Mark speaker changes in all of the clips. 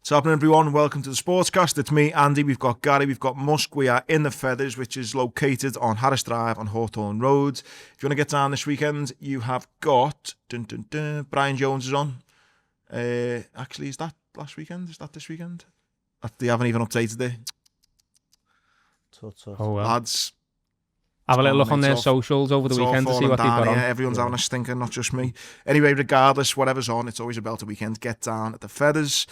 Speaker 1: What's happening, everyone? Welcome to the Sportscast. It's me, Andy. We've got Gary. We've got Musk. We are in the Feathers, which is located on Harris Drive on Hawthorne Road. If you want to get down this weekend, you have got... Brian Jones is on. Actually, is that last weekend? Is that this weekend? They haven't even updated it.
Speaker 2: Oh, well.
Speaker 1: Lads...
Speaker 2: Have a little look on their socials over the weekend to see what they've got on.
Speaker 1: Everyone's having a stinker, not just me. Anyway, regardless, whatever's on, it's always a belter weekend. Get down at the Feathers.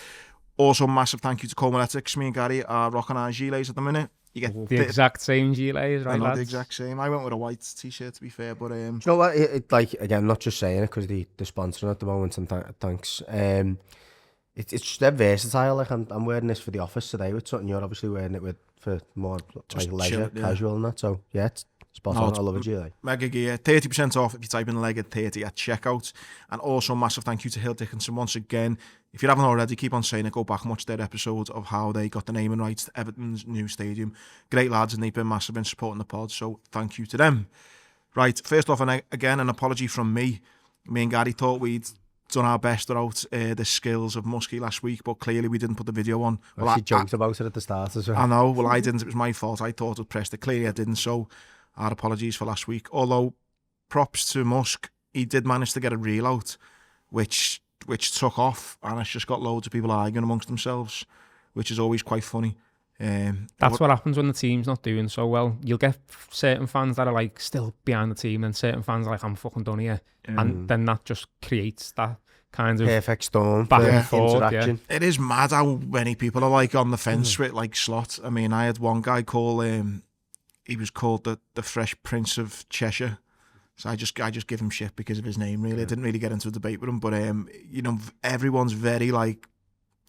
Speaker 1: Also, massive thank you to Colemanetics. Me and Gary are rocking our gilets at the minute. You get
Speaker 2: the exact same gilets, right, lads?
Speaker 1: The exact same. I went with a white t-shirt, to be fair, but...
Speaker 3: Do you know what? Again, not just saying it because they're sponsoring at the moment, and thanks. It's just they're versatile. Like I'm wearing this for the office today with something. You're obviously wearing it for more like leisure, casual and that. So yeah, it's spot on. I love it, GLA.
Speaker 1: Mega gear, 30% off if you type in Legged 30 at checkout. And also massive thank you to Hill Dickinson once again. If you haven't already, keep on saying it. Go back and watch their episode of how they got the naming rights to Everton's new stadium. Great lads, and they've been massive in supporting the pod. So thank you to them. Right, first off, and again, an apology from me. Me and Gary thought we'd done our best without the skills of Muskie last week, but clearly we didn't put the video on.
Speaker 3: Well, I joked about it at the start as well.
Speaker 1: I know, well I didn't, it was my fault. I thought I'd pressed it, clearly I didn't, so our apologies for last week. Although, props to Musk, he did manage to get a reel out, which took off, and it's just got loads of people arguing amongst themselves, which is always quite funny.
Speaker 2: That's what happens when the team's not doing so well. You'll get certain fans that are like still behind the team, and certain fans are like, I'm fucking done here. And then that just creates that kind of
Speaker 3: perfect storm
Speaker 2: back and forth
Speaker 3: interaction.
Speaker 1: Yeah. It is mad how many people are like on the fence with like Slot. I mean, I had one guy call he was called the Fresh Prince of Cheshire. So I just give him shit because of his name, really. I didn't really get into a debate with him, but you know, everyone's very like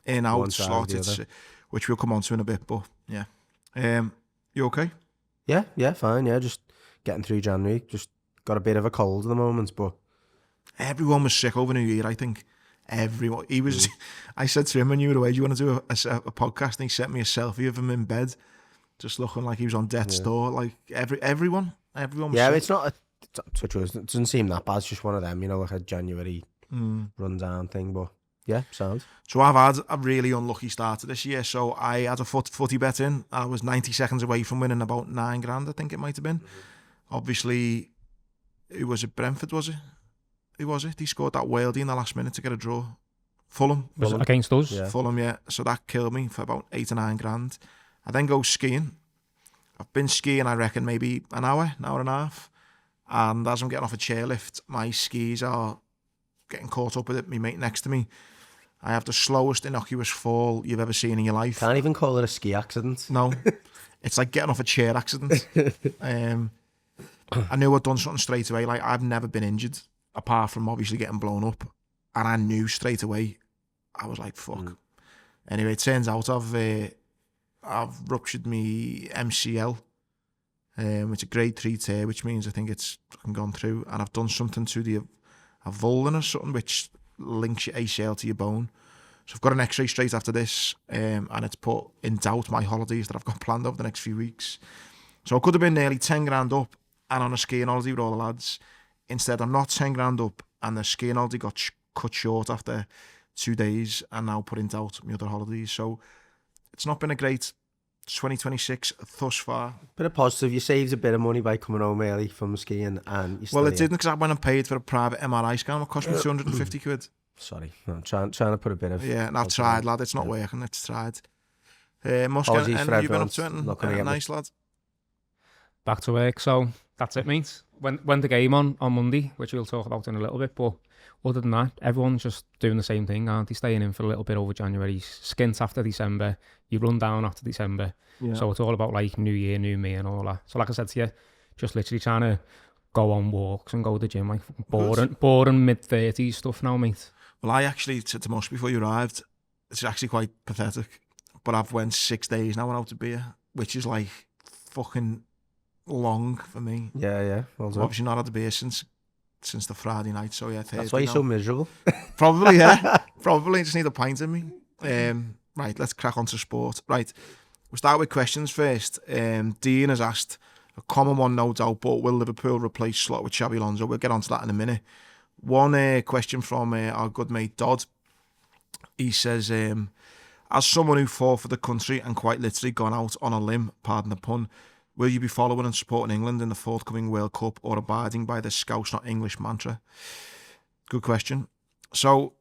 Speaker 1: in out Slot. It's which we'll come on to in a bit, but yeah. You okay?
Speaker 3: Yeah, fine. Yeah, just getting through January. Just got a bit of a cold at the moment, but
Speaker 1: everyone was sick over New Year, I think. Everyone. He was. I said to him when you were away, do you want to do a podcast? And he sent me a selfie of him in bed, just looking like he was on death's door. Like everyone was sick.
Speaker 3: It's not it doesn't seem that bad. It's just one of them, you know, like a January rundown thing, but yeah, sounds.
Speaker 1: So I've had a really unlucky start to this year. So I had a footy bet in. I was 90 seconds away from winning about $9,000, I think it might have been. Obviously, who was it? Brentford, was it? Who was it? He scored that Wildie in the last minute to get a draw. Fulham.
Speaker 2: Was it against us?
Speaker 3: Yeah.
Speaker 1: Fulham, yeah. So that killed me for about $8 or $9,000. I then go skiing. I've been skiing, I reckon, maybe an hour and a half. And as I'm getting off a chairlift, my skis are getting caught up with it. My mate next to me, I have the slowest innocuous fall you've ever seen in your life.
Speaker 3: Can't even call it a ski accident.
Speaker 1: No, it's like getting off a chair accident. I knew I'd done something straight away. Like, I've never been injured, apart from obviously getting blown up. And I knew straight away, I was like, fuck. Anyway, it turns out I've ruptured my MCL. It's a grade 3 tear, which means I think it's fucking gone through. And I've done something to the avulsion or something, which links your ACL to your bone. So I've got an x-ray straight after this, and it's put in doubt my holidays that I've got planned over the next few weeks. So I could have been nearly 10 grand up and on a skiing holiday with all the lads. Instead, I'm not 10 grand up, and the skiing holiday got cut short after 2 days, and now put in doubt my other holidays. So it's not been a great 2026 thus far.
Speaker 3: Bit of positive. You saved a bit of money by coming home early from skiing, and
Speaker 1: well, it didn't, because I went and paid for a private MRI scan. It cost me 250 quid.
Speaker 3: Sorry, I'm trying to put a bit of.
Speaker 1: Yeah, and I've tried, lad. It's not working. It's tried. Musk, and you've been up to it. Nice, lad.
Speaker 2: Back to work. So that's it, mate. Went the game on Monday, which we'll talk about in a little bit. But other than that, everyone's just doing the same thing, aren't they? Staying in for a little bit over January, skint after December, you run down after December. Yeah. So it's all about like New Year, New Me and all that. So like I said to you, just literally trying to go on walks and go to the gym, like boring mid-30s stuff now, mate. Well,
Speaker 1: I actually said to Musk before you arrived, it's actually quite pathetic, but I've went 6 days now without a beer, which is like fucking long for me.
Speaker 3: Yeah.
Speaker 1: Well, I've obviously not had a beer since the Friday night, so yeah.
Speaker 3: That's why you're so miserable.
Speaker 1: Probably, yeah. Probably just need a pint in me. Right, let's crack on to sport. Right, we'll start with questions first. Dean has asked, a common one no doubt, but will Liverpool replace Slot with Xabi Alonso? We'll get on to that in a minute. One question from our good mate Dodd. He says, As someone who fought for the country and quite literally gone out on a limb, pardon the pun, will you be following and supporting England in the forthcoming World Cup or abiding by the Scouse not English mantra? Good question. So,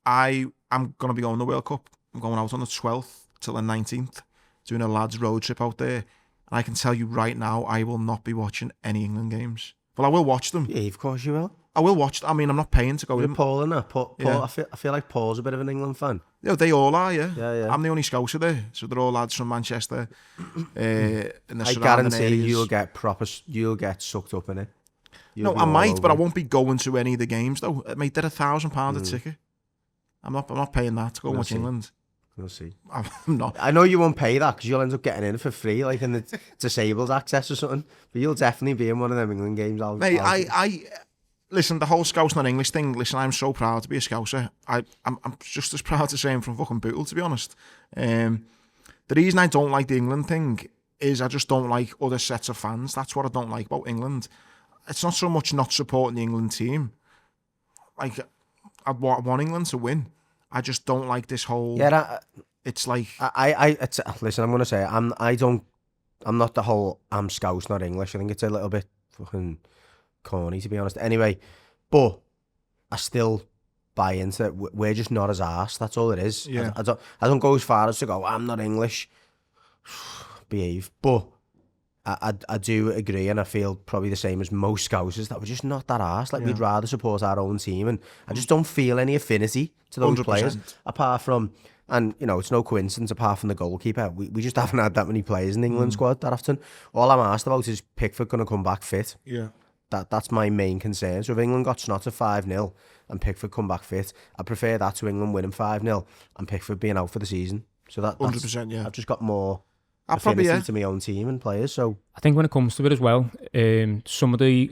Speaker 1: I am going to be going to the World Cup. I'm going out on the 12th till the 19th, doing a lads road trip out there. And I can tell you right now, I will not be watching any England games. Well, I will watch them.
Speaker 3: Yeah, of course you will.
Speaker 1: I will watch. I mean, I'm not paying to go in.
Speaker 3: Paul, innit? Paul,
Speaker 1: Yeah.
Speaker 3: I feel like Paul's a bit of an England fan.
Speaker 1: Yeah, they all are, yeah.
Speaker 3: Yeah.
Speaker 1: I'm the only Scouser there, so they're all lads from Manchester. In the
Speaker 3: I
Speaker 1: surrounding
Speaker 3: guarantee
Speaker 1: areas.
Speaker 3: you'll get sucked up in it.
Speaker 1: No, I might, but I won't be going to any of the games though. Mate, they're £1,000 a ticket. I'm not paying that to go watch England.
Speaker 3: We'll see.
Speaker 1: I'm not.
Speaker 3: I know you won't pay that because you'll end up getting in for free, like in the disabled access or something. But you'll definitely be in one of them England games.
Speaker 1: Mate, I listen. The whole Scouse not English thing. Listen, I'm so proud to be a Scouser. I'm just as proud to say I'm from fucking Bootle, to be honest. The reason I don't like the England thing is I just don't like other sets of fans. That's what I don't like about England. It's not so much not supporting the England team. Like, I want England to win. I just don't like this whole.
Speaker 3: Yeah,
Speaker 1: it's like
Speaker 3: listen. I'm gonna say I'm not the whole I'm Scouse not English. I think it's a little bit fucking corny, to be honest. Anyway, but I still buy into it. We're just not as arse. That's all it is.
Speaker 1: Yeah.
Speaker 3: I don't go as far as to go, I'm not English. Behave. But I do agree, and I feel probably the same as most Scousers, that we're just not that arse. Like, we'd rather support our own team, and I just don't feel any affinity to those
Speaker 1: 100%.
Speaker 3: players, apart from, and you know, it's no coincidence, apart from the goalkeeper, we just haven't had that many players in the England squad that often. All I'm asked about is Pickford going to come back fit.
Speaker 1: Yeah.
Speaker 3: That's my main concern. So if England got snotted 5-0 and Pickford come back fit, I prefer that to England winning 5-0 and Pickford being out for the season. So that's
Speaker 1: 100%, yeah.
Speaker 3: I've just got more
Speaker 1: Probably,
Speaker 3: affinity to my own team and players. So
Speaker 2: I think when it comes to it as well, some of the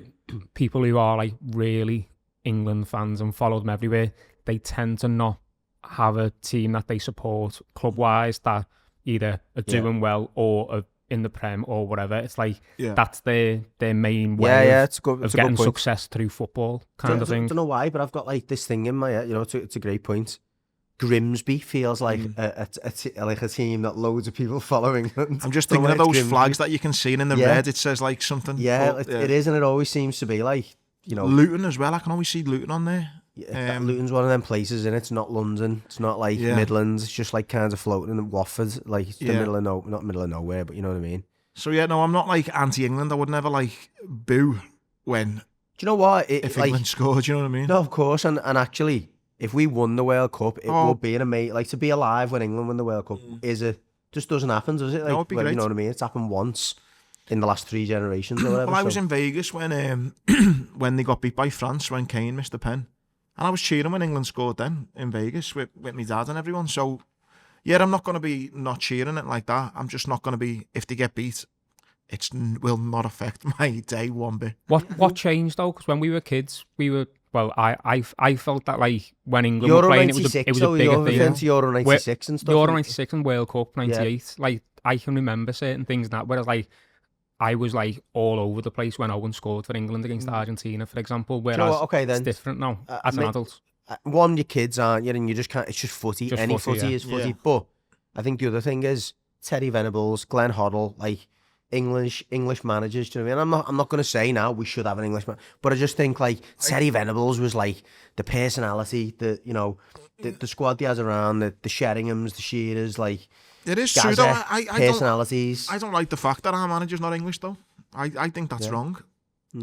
Speaker 2: people who are like really England fans and follow them everywhere, they tend to not have a team that they support club-wise that either are doing well or are in the Prem or whatever. It's like that's their main way
Speaker 3: it's
Speaker 2: of getting success through football kind of thing.
Speaker 3: I don't know why, but I've got like this thing in my head. You know, it's a great point. Grimsby feels like a team that loads of people follow England.
Speaker 1: I'm just thinking of those flags that you can see, and in the red it says like something.
Speaker 3: Yeah, it is, and it always seems to be like, you know,
Speaker 1: Luton as well. I can always see Luton on there.
Speaker 3: Yeah, Luton's one of them places, and it's not London. It's not like Midlands. It's just like kind of floating in Watford, like it's the middle of not middle of nowhere, but you know what I mean.
Speaker 1: So yeah, no, I'm not like anti-England. I would never like boo when.
Speaker 3: Do you know what?
Speaker 1: If England scored, you know what I mean?
Speaker 3: No, of course, and actually, if we won the World Cup, it would be an amazing. Like, to be alive when England win the World Cup just doesn't happen, does it? Like,
Speaker 1: no, it'd be great.
Speaker 3: You know what I mean? It's happened once in the last 3 generations or whatever.
Speaker 1: Well, I was in Vegas when when they got beat by France, when Kane missed the pen, and I was cheering when England scored then in Vegas with my dad and everyone. So yeah, I'm not going to be not cheering it like that. I'm just not going to be, if they get beat, it will not affect my day one bit.
Speaker 2: What changed though? Because when we were kids, we were. Well, I felt that like when England
Speaker 3: Euro
Speaker 2: were playing,
Speaker 3: 96,
Speaker 2: it was a bigger thing.
Speaker 3: To Euro 96 and stuff.
Speaker 2: Euro 96 and World Cup 98. Like, I can remember certain things now. Whereas like I was like all over the place when Owen scored for England against Argentina, for example. Whereas it's different now as an adult.
Speaker 3: One, your kids aren't you, and you just can't. It's just footy.
Speaker 2: Just
Speaker 3: Any
Speaker 2: footy,
Speaker 3: footy is footy. But I think the other thing is Terry Venables, Glenn Hoddle, like English managers. Do you know what I mean? I'm not going to say now we should have an English man, but I just think like Terry Venables was like the personality, the squad he has around, the Sheringhams, the Shearers, like.
Speaker 1: It is true though.
Speaker 3: Personalities.
Speaker 1: I don't like the fact that our manager's not English though. I think that's wrong.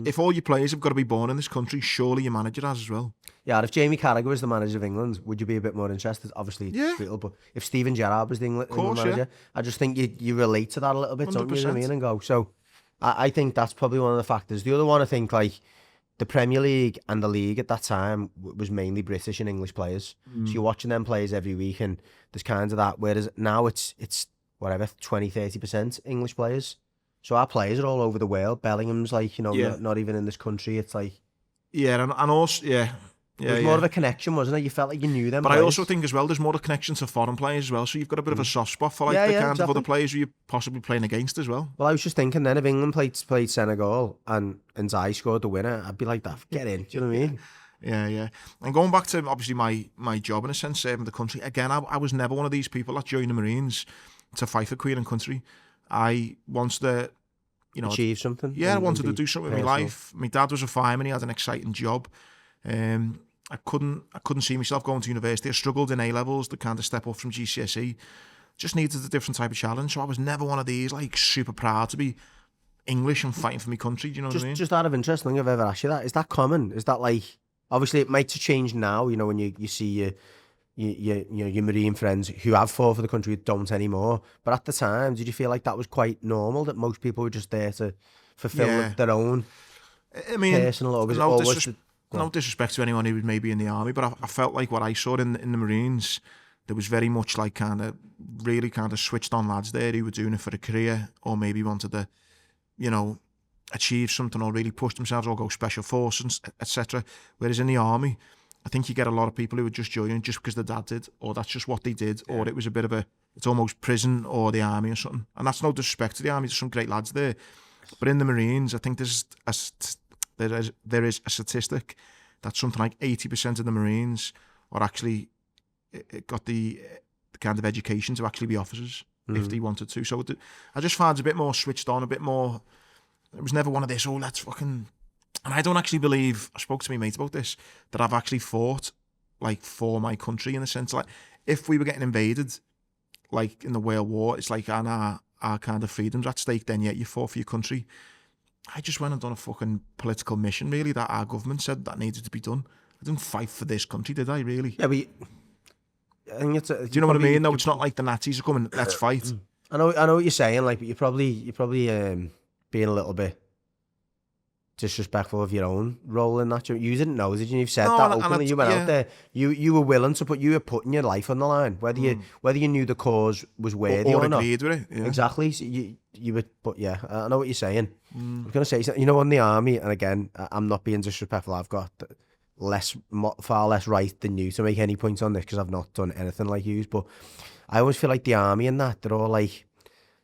Speaker 1: If all your players have got to be born in this country, surely your manager has as well.
Speaker 3: Yeah, if Jamie Carragher was the manager of England, would you be a bit more interested? Obviously, but if Steven Gerrard was the England manager, I just think you relate to that a little bit, 100%. Don't you know what I mean? And go. So I think that's probably one of the factors. The other one, I think, like the Premier League and the league at that time was mainly British and English players. So you're watching them players every week, and there's kind of that. Whereas now it's whatever 20-30% English players. So our players are all over the world. Bellingham's like, you know, not even in this country. It's like...
Speaker 1: Yeah, and also, It was
Speaker 3: more of a connection, wasn't it? You felt like you knew them.
Speaker 1: But players. I also think as well, there's more of a connection to foreign players as well. So you've got a bit of a soft spot for like the kind of other players who you're possibly playing against as well.
Speaker 3: Well, I was just thinking then, if England played Senegal and Zai scored the winner, I'd be like, that, get in. Do you know what I mean?
Speaker 1: Yeah. And going back to obviously my job in a sense, serving the country again, I was never one of these people that joined the Marines to fight for Queen and country. I wanted to,
Speaker 3: achieve something.
Speaker 1: Yeah, I wanted to do something with my life. My dad was a fireman. He had an exciting job. I couldn't see myself going to university. I struggled in A levels to kind of step up from GCSE. Just needed a different type of challenge. So I was never one of these like super proud to be English and fighting for my country. Do you know what I mean?
Speaker 3: Just out of interest, I think I've ever asked you that. Is that common? Is that like, obviously it might change now, when you see your Marine friends who have fought for the country don't anymore. But at the time, did you feel like that was quite normal, that most people were just there to fulfill their own personal, or was it always...
Speaker 1: No disrespect to anyone who was maybe in the army, but I felt like what I saw in the Marines, there was very much like really switched on lads there who were doing it for a career, or maybe wanted to, achieve something, or really push themselves, or go special forces, etc. Whereas in the army, I think you get a lot of people who would just join just because their dad did, or that's just what they did, or it was a bit of it's almost prison or the army or something. And that's no disrespect to the army, there's some great lads there. But in the Marines, I think there is a statistic that something like 80% of the Marines are actually got the kind of education to actually be officers if they wanted to. So I just found it a bit more switched on, a bit more. It was never one of this, let's fucking. And I don't actually believe, I spoke to my mate about this, that I've actually fought like for my country, in the sense like if we were getting invaded, like in the World War, it's like our kind of freedom's at stake, then you fought for your country. I just went and done a fucking political mission, really, that our government said that needed to be done. I didn't fight for this country, did I, really?
Speaker 3: Yeah, but I think
Speaker 1: do you know what I mean? No, it's not like the Nazis are coming, let's fight.
Speaker 3: I know what you're saying, like, but you're probably being a little bit disrespectful of your own role in that. You didn't know, did you? You've said that openly. You went out there. You were willing to you were putting your life on the line, whether you knew the cause was worthy or not.
Speaker 1: Agreed with it. Yeah.
Speaker 3: Exactly. So you would, but yeah, I know what you're saying. I was gonna say, in the army, and again, I'm not being disrespectful. I've got far less right than you to make any points on this, because I've not done anything like you. But I always feel like the army and that, they're all like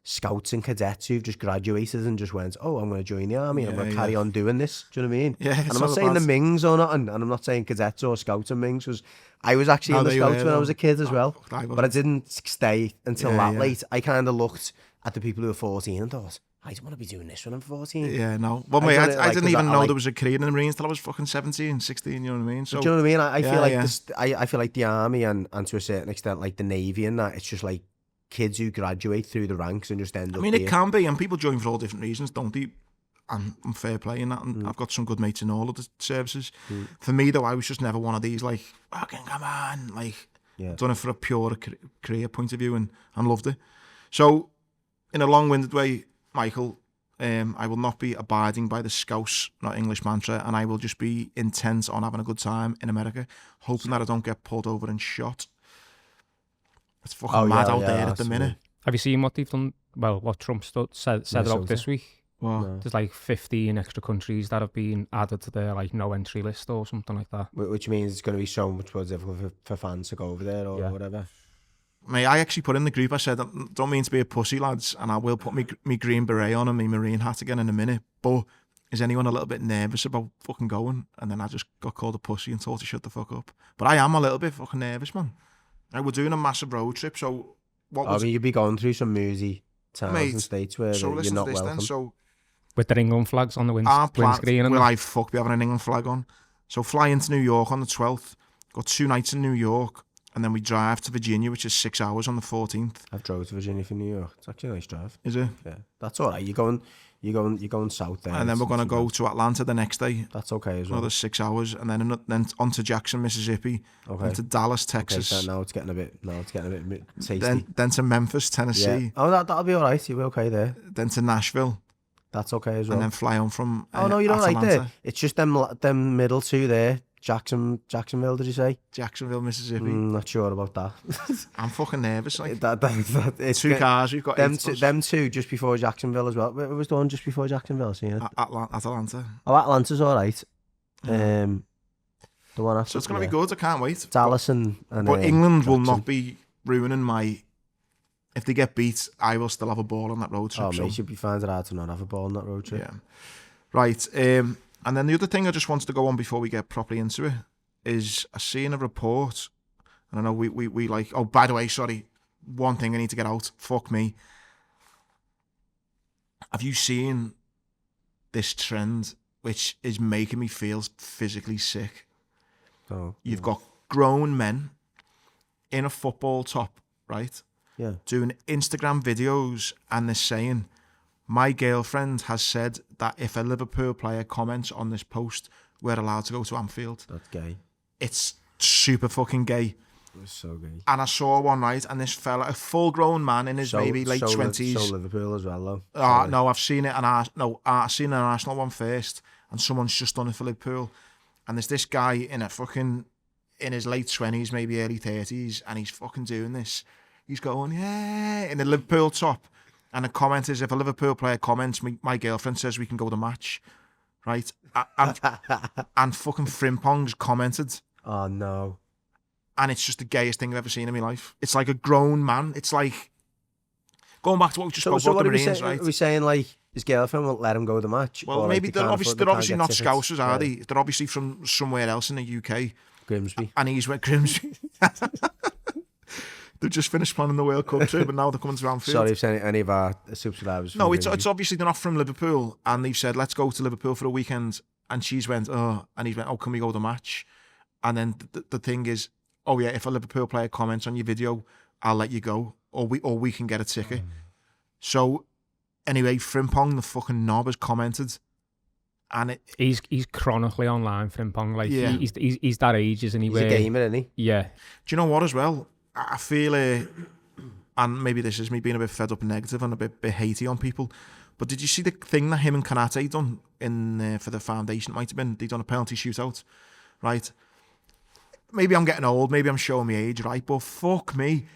Speaker 3: scouts and cadets who've just graduated and just went, I'm going to join the army, I'm going to carry on doing this. Do you know what I mean?
Speaker 1: Yeah.
Speaker 3: And I'm not saying the Mings or not, and I'm not saying cadets or scouts and Mings, because I was actually in the scouts when I was a kid as well. But I didn't stay until late. I kind of looked at the people who were 14 and thought, I don't want to be doing this when I'm 14.
Speaker 1: Yeah, no. Well, mate, I didn't even know there was a career in the Marines till I was fucking 17, 16, you know what I mean? So,
Speaker 3: do you know what I mean? I feel like I feel like the army and to a certain extent like the Navy and that, it's just like kids who graduate through the ranks and just end up.
Speaker 1: It can be, and people join for all different reasons, don't they? And I'm fair play in that, and I've got some good mates in all of the services. For me, though, I was just never one of these, like, fucking come on, like, done it for a pure career point of view, and loved it. So, in a long-winded way, Michael, I will not be abiding by the Scouse, not English mantra, and I will just be intent on having a good time in America, hoping that I don't get pulled over and shot. It's fucking mad out there at the minute.
Speaker 2: Have you seen what they've done? Well, what Trump said about this week?
Speaker 1: Wow.
Speaker 3: No.
Speaker 2: There's like 15 extra countries that have been added to their like no entry list or something like that.
Speaker 3: Which means it's going to be so much more difficult for fans to go over there or whatever.
Speaker 1: Mate, I actually put in the group, I said, don't mean to be a pussy, lads, and I will put me green beret on and my Marine hat again in a minute, but is anyone a little bit nervous about fucking going? And then I just got called a pussy and told to shut the fuck up. But I am a little bit fucking nervous, man. Like, we're doing a massive road trip, so
Speaker 3: you'd be going through some moosey towns and states where you're not welcome.
Speaker 1: Then, so
Speaker 2: with their England flags on the windscreen.
Speaker 1: Be having an England flag on. So fly into New York on the 12th, got 2 nights in New York, and then we drive to Virginia, which is 6 hours on the 14th.
Speaker 3: I've drove to Virginia from New York. It's actually a nice drive.
Speaker 1: Is it?
Speaker 3: Yeah, that's all right. You're going south there.
Speaker 1: And then we're going to go to Atlanta the next day.
Speaker 3: That's okay as well.
Speaker 1: Another 6 hours, and then on to Jackson, Mississippi, to Dallas, Texas.
Speaker 3: Okay, so now it's getting a bit tasty.
Speaker 1: Then to Memphis, Tennessee.
Speaker 3: Yeah. Oh, that'll be all right. You'll be okay there.
Speaker 1: Then to Nashville.
Speaker 3: That's okay as well.
Speaker 1: And then fly home from
Speaker 3: no, you're all right
Speaker 1: Atlanta.
Speaker 3: there. It's just them middle two there. Jacksonville, did you say?
Speaker 1: Jacksonville, Mississippi.
Speaker 3: Not sure about that.
Speaker 1: I'm fucking nervous. Like,
Speaker 3: it's
Speaker 1: 2 cars, we've got
Speaker 3: them two just before Jacksonville as well. It was the one just before Jacksonville, so yeah.
Speaker 1: Atlanta.
Speaker 3: Oh, Atlanta's all right. The one after.
Speaker 1: So it's going to be good. I can't wait.
Speaker 3: Dallas and
Speaker 1: but England will not be ruining my. If they get beat, I will still have a ball on that road trip.
Speaker 3: Oh, mate, you'd be finding it hard to not have a ball on that road trip.
Speaker 1: Yeah. Right. And then the other thing I just wanted to go on before we get properly into it is I seen a report, and I know we like. Oh, by the way, sorry. One thing I need to get out. Fuck me. Have you seen this trend, which is making me feel physically sick?
Speaker 3: Oh,
Speaker 1: You've got grown men in a football top, right?
Speaker 3: yeah.
Speaker 1: Doing Instagram videos, and they're saying, my girlfriend has said that if a Liverpool player comments on this post, we're allowed to go to Anfield.
Speaker 3: That's gay.
Speaker 1: It's super fucking gay.
Speaker 3: It's so gay.
Speaker 1: And I saw one night, and this fella, a full-grown man in his maybe late 20s.
Speaker 3: So Liverpool as well, though.
Speaker 1: No, I've seen it, and I've seen an Arsenal one first, and someone's just done it for Liverpool. And there's this guy in his late 20s, maybe early 30s, and he's fucking doing this. He's going, yeah, in the Liverpool top. And the comment is, if a Liverpool player comments, my girlfriend says we can go to the match, right? And fucking Frimpong's commented.
Speaker 3: Oh, no.
Speaker 1: And it's just the gayest thing I've ever seen in my life. It's like a grown man. It's like, going back to what we just spoke about the Marines, right?
Speaker 3: Are we saying, like, his girlfriend won't let him go to the match?
Speaker 1: Well,
Speaker 3: or,
Speaker 1: maybe
Speaker 3: like,
Speaker 1: they're obviously not Scousers, are
Speaker 3: they?
Speaker 1: they? They're obviously from somewhere else in the UK.
Speaker 3: Grimsby.
Speaker 1: And he's with Grimsby. They've just finished planning the World Cup trip, but now they're coming to Anfield.
Speaker 3: Sorry if any of our subscribers.
Speaker 1: No, it's obviously they're not from Liverpool, and they've said, let's go to Liverpool for a weekend. And she's went, oh, and he's went, oh, can we go to the match? And then the thing is, oh yeah, if a Liverpool player comments on your video, I'll let you go, or we can get a ticket. So anyway, Frimpong, the fucking knob, has commented, and
Speaker 2: he's chronically online, Frimpong. Like
Speaker 1: Yeah.
Speaker 2: he's that age, isn't he?
Speaker 3: He's a gamer, isn't he?
Speaker 2: Yeah.
Speaker 1: do you know what as well? I feel, and maybe this is me being a bit fed up and negative and a bit hatey on people, but did you see the thing that him and Kanate done for the foundation? It might have been, they done a penalty shootout, right? Maybe I'm getting old, maybe I'm showing my age, right? But fuck me,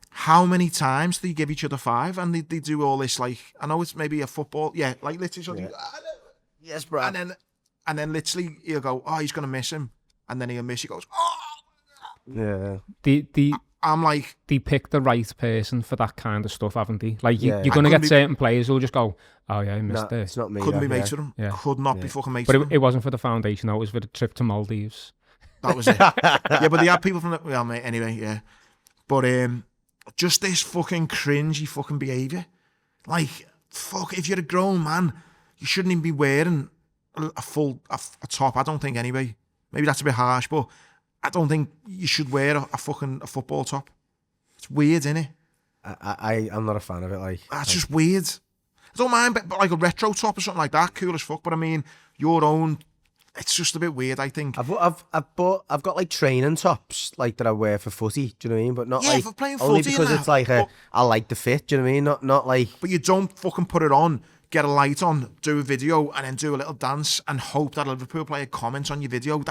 Speaker 1: how many times do they give each other five? And they do all this, like, I know it's maybe a football, yeah, like literally something,
Speaker 3: Yes, bro.
Speaker 1: and then literally he'll go, oh, he's gonna miss him, and then he'll miss, he goes, oh.
Speaker 3: Yeah.
Speaker 1: I'm like,
Speaker 2: They picked the right person for that kind of stuff, haven't they? Like
Speaker 3: Yeah.
Speaker 2: you're gonna
Speaker 1: I couldn't
Speaker 2: get
Speaker 1: be-
Speaker 2: certain players who'll just go, oh yeah, I missed
Speaker 3: No,
Speaker 2: it.
Speaker 3: it's not me.
Speaker 1: couldn't be
Speaker 3: that,
Speaker 1: mates with him.
Speaker 2: Yeah.
Speaker 1: Could not be fucking mates
Speaker 2: But
Speaker 1: with him.
Speaker 2: it wasn't for the foundation, though. It was for the trip to Maldives.
Speaker 1: That was it. Yeah, but they had people from the... Well, mate, anyway, yeah. But just this fucking cringy fucking behaviour. Like, fuck, if you're a grown man, you shouldn't even be wearing a top, I don't think, anyway. Maybe that's a bit harsh, but I don't think you should wear a football top. It's weird, isn't it?
Speaker 3: I'm not a fan of it. Like,
Speaker 1: That's just weird. I don't mind, but like a retro top or something like that, cool as fuck. But I mean, your own... It's just a bit weird, I think.
Speaker 3: I've got like training tops like that I wear for footy. Do you know what I mean? But not
Speaker 1: Yeah,
Speaker 3: like
Speaker 1: for playing
Speaker 3: only
Speaker 1: footy and
Speaker 3: because
Speaker 1: that,
Speaker 3: it's like
Speaker 1: but-
Speaker 3: I like the fit. Do you know what I mean? Not like
Speaker 1: But you don't fucking put it on, get a light on, do a video, and then do a little dance and hope that a Liverpool player comments on your video.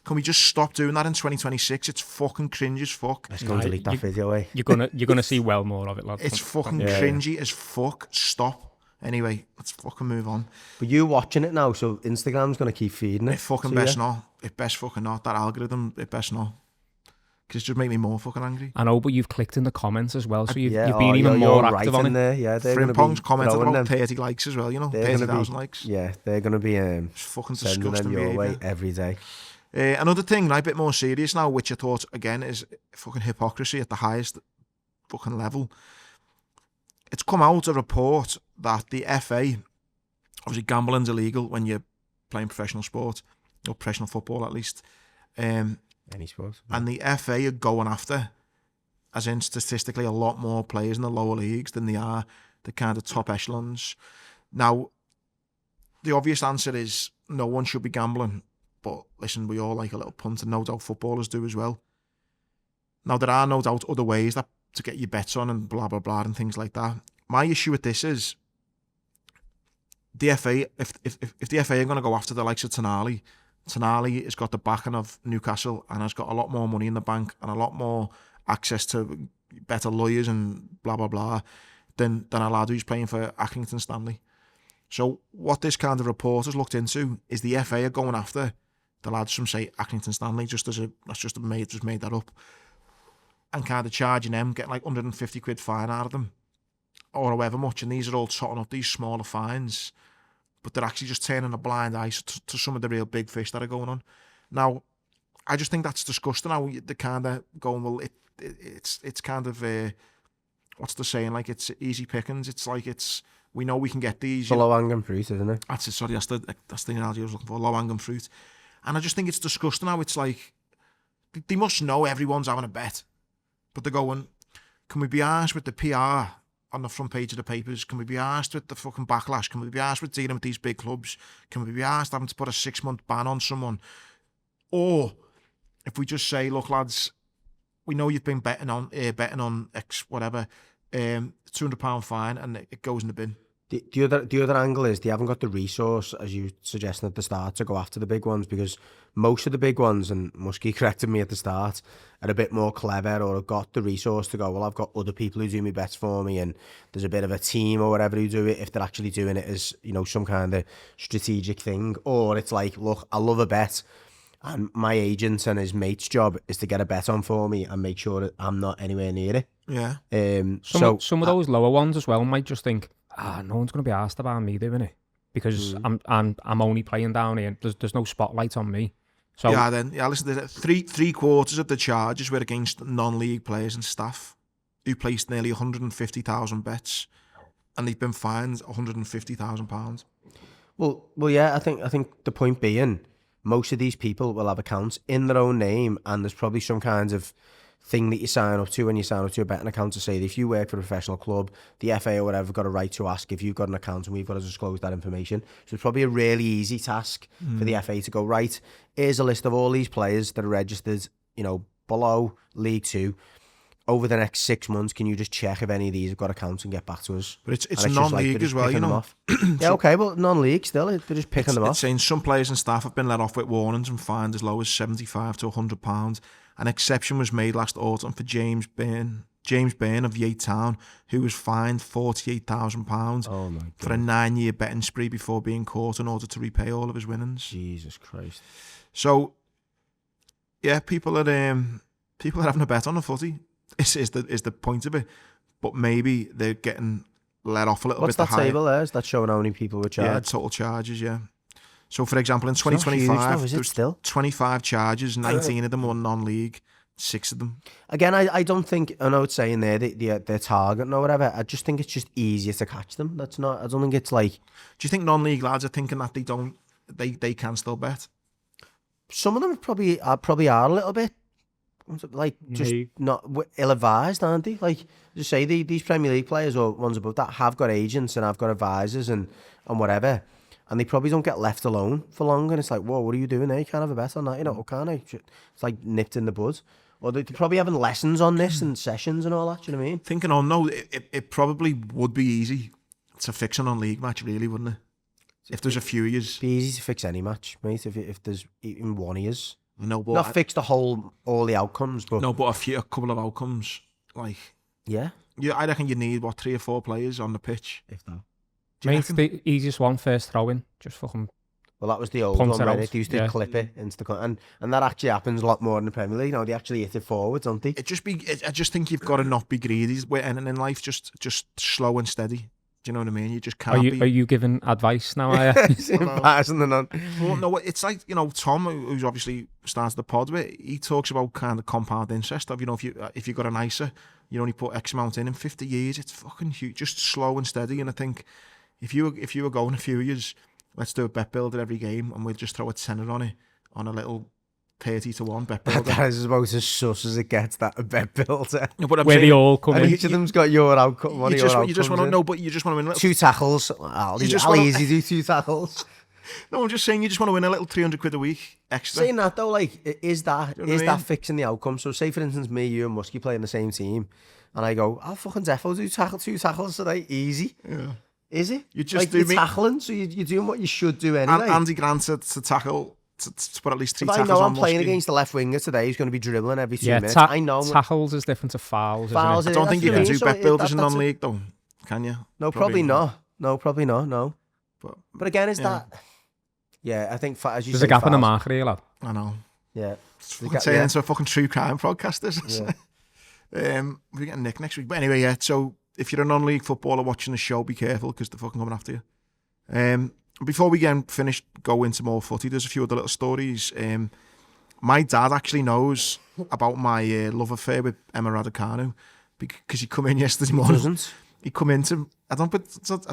Speaker 1: Can we just stop doing that in 2026? It's fucking cringe as fuck.
Speaker 3: let's go and delete that video. Eh?
Speaker 2: You're gonna see well more of it, lads.
Speaker 1: It's fucking cringy as fuck. Stop. Anyway, let's fucking move on.
Speaker 3: But you watching it now, so Instagram's gonna keep feeding it.
Speaker 1: It fucking
Speaker 3: to
Speaker 1: best
Speaker 3: you.
Speaker 1: not. It best fucking not. That algorithm, it best not. Because it just make me more fucking angry.
Speaker 2: I know, but you've clicked in the comments as well, so you've
Speaker 3: Yeah,
Speaker 2: been even more
Speaker 3: you're
Speaker 2: active
Speaker 3: right
Speaker 2: on
Speaker 3: in
Speaker 2: it.
Speaker 3: there. Yeah, they're gonna
Speaker 1: Frimpong's
Speaker 3: be
Speaker 1: commented
Speaker 3: throwing
Speaker 1: about
Speaker 3: them.
Speaker 1: 30 likes as well, you know?
Speaker 3: They're gonna
Speaker 1: 30,000
Speaker 3: be-
Speaker 1: likes.
Speaker 3: Yeah, they're gonna be
Speaker 1: It's fucking
Speaker 3: sending
Speaker 1: disgusting
Speaker 3: them your way
Speaker 1: behaviour.
Speaker 3: every day.
Speaker 1: Another thing, like, a bit more serious now, which I thought, again, is fucking hypocrisy at the highest fucking level. It's come out a report that the FA, obviously gambling's illegal when you're playing professional sport, or professional football at least,
Speaker 3: Any sport.
Speaker 1: and the FA are going after, as in statistically, a lot more players in the lower leagues than they are the kind of top echelons. Now, the obvious answer is no one should be gambling. But listen, we all like a little punt, and no doubt footballers do as well. Now, there are no doubt other ways that to get your bets on and blah, blah, blah, and things like that. My issue with this is the FA, if the FA are going to go after the likes of Tonali has got the backing of Newcastle and has got a lot more money in the bank and a lot more access to better lawyers and blah, blah, blah than a lad who's playing for Accrington Stanley. So what this kind of report has looked into is the FA are going after the lads from, say, Accrington Stanley, made that up, and kind of charging them, getting like 150 quid fine out of them, or however much, and these are all totting up these smaller fines, but they're actually just turning a blind eye to some of the real big fish that are going on. Now, I just think that's disgusting how they're kind of going, well, it's kind of, what's the saying, like it's easy pickings. It's like we know we can get these.
Speaker 3: The low-hanging fruit, isn't it?
Speaker 1: That's it, sorry, that's the analogy I was looking for, low-hanging fruit. And I just think it's disgusting how it's like, they must know everyone's having a bet, but they're going, can we be arsed with the PR on the front page of the papers? Can we be arsed with the fucking backlash? Can we be arsed with dealing with these big clubs? Can we be arsed having to put a 6-month ban on someone? Or if we just say, look, lads, we know you've been betting on X whatever, £200 fine, and it goes in the bin.
Speaker 3: The other angle is they haven't got the resource, as you suggested at the start, to go after the big ones, because most of the big ones, and Muskie corrected me at the start, are a bit more clever or have got the resource to go, well, I've got other people who do my bets for me, and there's a bit of a team or whatever who do it, if they're actually doing it as, you know, some kind of strategic thing. Or it's like, look, I love a bet, and my agent and his mate's job is to get a bet on for me and make sure that I'm not anywhere near it.
Speaker 1: Yeah.
Speaker 2: Some of those lower ones as well might just think, no one's going to be asked about me doing it, because I'm only playing down here. There's no spotlight on me. So
Speaker 1: listen, three quarters of the charges were against non-league players and staff who placed nearly 150,000 bets, and they've been fined £150,000.
Speaker 3: Well, yeah. I think the point being, most of these people will have accounts in their own name, and there's probably some kind of thing that you sign up to when you sign up to a betting account to say that if you work for a professional club, the FA or whatever got a right to ask if you've got an account, and we've got to disclose that information. So it's probably a really easy task for the FA to go, right, here's a list of all these players that are registered, you know, below League 2. Over the next 6 months, can you just check if any of these have got accounts and get back to us?
Speaker 1: But it's non-league as well, you know.
Speaker 3: Yeah, okay, but non-league still, they're just picking them off.
Speaker 1: It's saying some players and staff have been let off with warnings and fined as low as £75 to £100. An exception was made last autumn for James Byrne of Yate Town, who was fined £48,000 for a 9-year betting spree before being caught in order to repay all of his winnings.
Speaker 3: Jesus Christ.
Speaker 1: So, yeah, people are having a bet on the footy. Is the point of it, but maybe they're getting let off a little bit.
Speaker 3: What's that table there? Is that showing how many people were charged?
Speaker 1: Yeah, total charges, yeah. So, for example, in 2025, there was 25 charges, 19 of them were non-league, 6 of them. Again,
Speaker 3: I don't think, I know it's saying there they're targeting or whatever, I just think it's just easier to catch them. I don't think it's like...
Speaker 1: Do you think non-league lads are thinking that they can still bet?
Speaker 3: Some of them probably are a little bit. Like, just not ill-advised, aren't they? Like, just say these Premier League players or ones above that have got agents and have got advisors and whatever, and they probably don't get left alone for long, and it's like, whoa, what are you doing there? You can't have a bet on that, you know, can I? It's like nipped in the bud. Or they're probably having lessons on this and sessions and all that, do you know what I mean?
Speaker 1: Thinking on, no, it probably would be easy to fix a non-league match, really, wouldn't it? If there's a few years.
Speaker 3: It'd be easy to fix any match, mate, if there's even one years.
Speaker 1: No, but
Speaker 3: not fix all the outcomes, but
Speaker 1: no, but a couple of outcomes, like I reckon you need 3 or 4 players on the pitch,
Speaker 3: if that.
Speaker 2: Mate, the easiest one, first throw in, just fucking.
Speaker 3: Well, that was the old one, right? They used to clip it into the and that actually happens a lot more in the Premier League. You know, they actually hit it forward, don't they?
Speaker 1: I just think you've got to not be greedy with anything in life. Just slow and steady. Do you know what I mean? You just can't
Speaker 2: Are you giving advice now, are you?
Speaker 1: Well, no, it's like, you know, Tom, who's obviously started the pod with, he talks about kind of compound interest of, you know, if you've got an ISA, you only put X amount in 50 years, it's fucking huge. Just slow and steady. And I think if you were going a few years, let's do a bet builder every game and we'll just throw a tenner on it, on a little 30-1 bet builder.
Speaker 3: That is about as sus as it gets, that a bet builder.
Speaker 1: No,
Speaker 2: where they all come in.
Speaker 3: Each of them's got your outcome.
Speaker 1: You just want to know, but you just want to win
Speaker 3: 2 tackles. I'll easy do 2 tackles.
Speaker 1: No, I'm just saying you just want to win a little £300 a week extra.
Speaker 3: Saying that though, like, is that fixing the outcome? So say for instance, me, you and Muskie play in the same team, and I go, I'll fucking defo do 2 tackles today, easy. Yeah. Is it? You just you're tackling, so you're doing what you should do anyway.
Speaker 1: Andy Grant to tackle. To put at least 3 tackles on.
Speaker 3: I know I'm playing against the left winger today who's going to be dribbling every 2 minutes.
Speaker 2: I know tackles is different to fouls.
Speaker 1: I don't think you can do bet builders in non-league though, can you?
Speaker 3: No, probably not. No. But again, is that? Yeah, I think as you
Speaker 2: there's
Speaker 3: say,
Speaker 2: a gap in the market here, lad.
Speaker 1: I know.
Speaker 3: Yeah,
Speaker 1: it's turning into a fucking true crime podcast. We're getting Nick next week, but anyway, yeah. So if you're a non-league footballer watching the show, be careful because they're fucking coming after you. Before we get finished, go into more footy, there's a few other little stories. My dad actually knows about my love affair with Emma Raducanu because he come in yesterday morning.
Speaker 3: Doesn't.
Speaker 1: He come into. I don't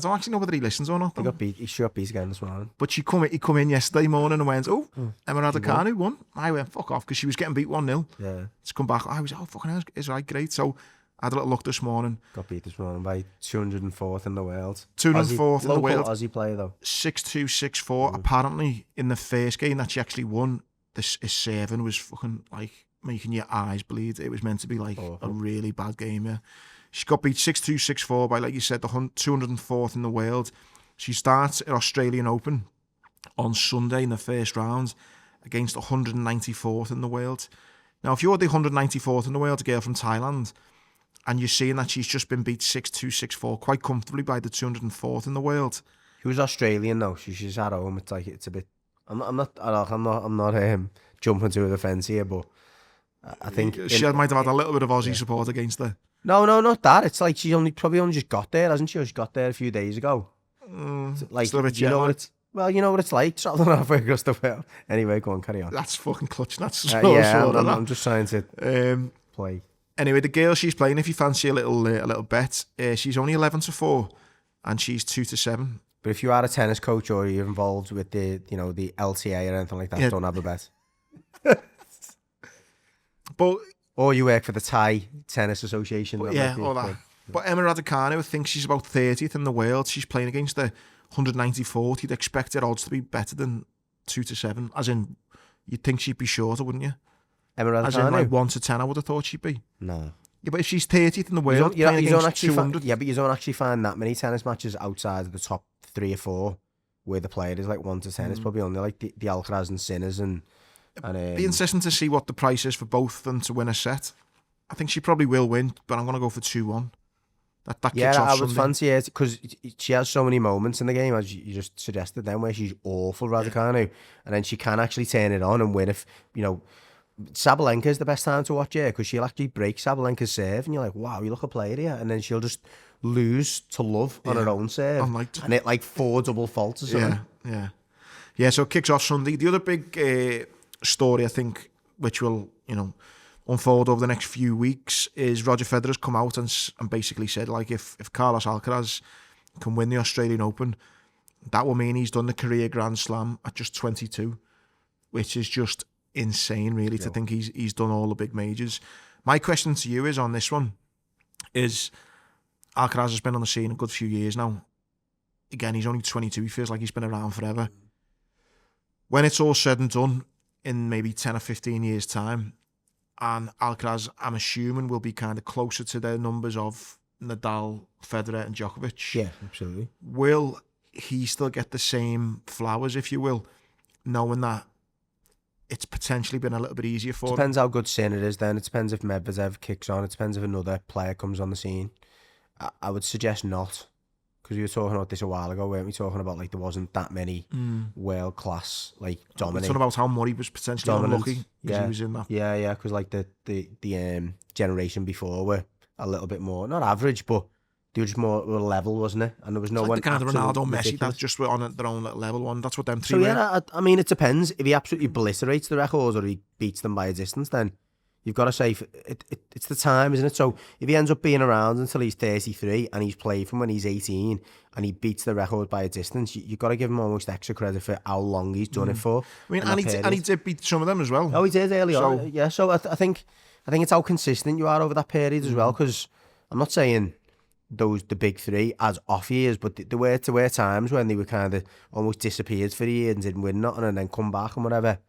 Speaker 1: actually know whether he listens or not.
Speaker 3: He got beat. He shot beat again this morning.
Speaker 1: But he come in yesterday morning and went, "Oh, Emma Raducanu won." I went, "Fuck off," because she was getting beat 1-0.
Speaker 3: Yeah.
Speaker 1: To come back, I was, "Oh, fucking hell, it's right, great." So I had a little look this morning.
Speaker 3: Got beat this morning by 204th in the world.
Speaker 1: 204th in the world.
Speaker 3: Local Aussie player though.
Speaker 1: 6-2, 6-4. Apparently, in the first game that she actually won, his serving was fucking like making your eyes bleed. It was meant to be like a really bad game, yeah. She got beat 6-2, 6-4 by, like you said, the 204th in the world. She starts at Australian Open on Sunday in the first round against 194th in the world. Now, if you're the 194th in the world, a girl from Thailand, and you're seeing that she's just been beat 6-2, 6-4 quite comfortably by the 204th in the world.
Speaker 3: She was Australian though. She's at home. It's like it's a bit. I'm not jumping to the fence here, but I think
Speaker 1: She might have had a little bit of Aussie support against her.
Speaker 3: No, not that. It's like she's probably only just got there, hasn't she? Or she got there a few days ago. Like,
Speaker 1: still a bit
Speaker 3: you know
Speaker 1: jet
Speaker 3: what you know what it's like traveling halfway across the world. Anyway, go on, carry on.
Speaker 1: That's fucking clutch. That's
Speaker 3: I'm just trying to play.
Speaker 1: Anyway, the girl she's playing, if you fancy a little bet, she's only 11-4, and she's 2-7.
Speaker 3: But if you are a tennis coach or you're involved with the LTA or anything like that, don't have a bet.
Speaker 1: But
Speaker 3: or you work for the Thai Tennis Association.
Speaker 1: All that. But Emma Raducanu, I think she's about 30th in the world. She's playing against the 194th. You'd expect her odds to be better than 2-7. As in, you'd think she'd be shorter, wouldn't you?
Speaker 3: Emma Raducanu?
Speaker 1: As in, like 1-10, I would have thought she'd be.
Speaker 3: No.
Speaker 1: Yeah, but if she's 30th in the world, you don't actually 200.
Speaker 3: Yeah, but you don't actually find that many tennis matches outside of the top 3 or 4 where the player is like 1-10. It's probably only like the Alcaraz and Sinners and
Speaker 1: be interesting to see what the price is for both of them to win a set. I think she probably will win, but I'm going to go for 2-1. That kicks off
Speaker 3: I would
Speaker 1: Sunday.
Speaker 3: fancy it because she has so many moments in the game, as you just suggested then, where she's awful, Raducanu, and then she can actually turn it on and win. If Sabalenka is the best time to watch her because she'll actually break Sabalenka's serve, and you're like, wow, you look a player here, and then she'll just lose to love on her own serve, and it like 4 double faults or something.
Speaker 1: Yeah. So it kicks off Sunday. The other big story, I think, which will unfold over the next few weeks, is Roger Federer's come out and basically said, like, if Carlos Alcaraz can win the Australian Open, that will mean he's done the career Grand Slam at just 22, which is just insane, really, to think he's done all the big majors. My question to you is on this one is, Alcaraz has been on the scene a good few years now. Again, he's only 22. He feels like he's been around forever. When it's all said and done, in maybe 10 or 15 years' time, and Alcaraz, I'm assuming, will be kind of closer to the numbers of Nadal, Federer and Djokovic.
Speaker 3: Yeah, absolutely.
Speaker 1: Will he still get the same flowers, if you will, knowing that it's potentially been a little bit easier for him?
Speaker 3: Depends how good Sinner is then. It depends if Medvedev kicks on. It depends if another player comes on the scene. I would suggest not. Because we were talking about this a while ago, weren't we? Talking about like there wasn't that many world class like dominant.
Speaker 1: Talking about how Murray was potentially unlucky because he was in that.
Speaker 3: Yeah. Because like the generation before were a little bit more not average, but they were just more level, wasn't it? And there was no one.
Speaker 1: Like the kind of Ronaldo, Messi
Speaker 3: ridiculous.
Speaker 1: that just were on their own level one. That's what them three were.
Speaker 3: Yeah, I mean, it depends. If he absolutely obliterates the records or he beats them by a distance, then you've got to say it's the time, isn't it? So if he ends up being around until he's 33 and he's played from when he's 18 and he beats the record by a distance, you've got to give him almost extra credit for how long he's done it for.
Speaker 1: I mean, and he did beat some of them as well.
Speaker 3: Oh, he did early on. Yeah, so I think it's how consistent you are over that period as well, because I'm not saying the big three as off years, but there were times when they were kind of almost disappeared for a year and didn't win nothing and then come back and whatever.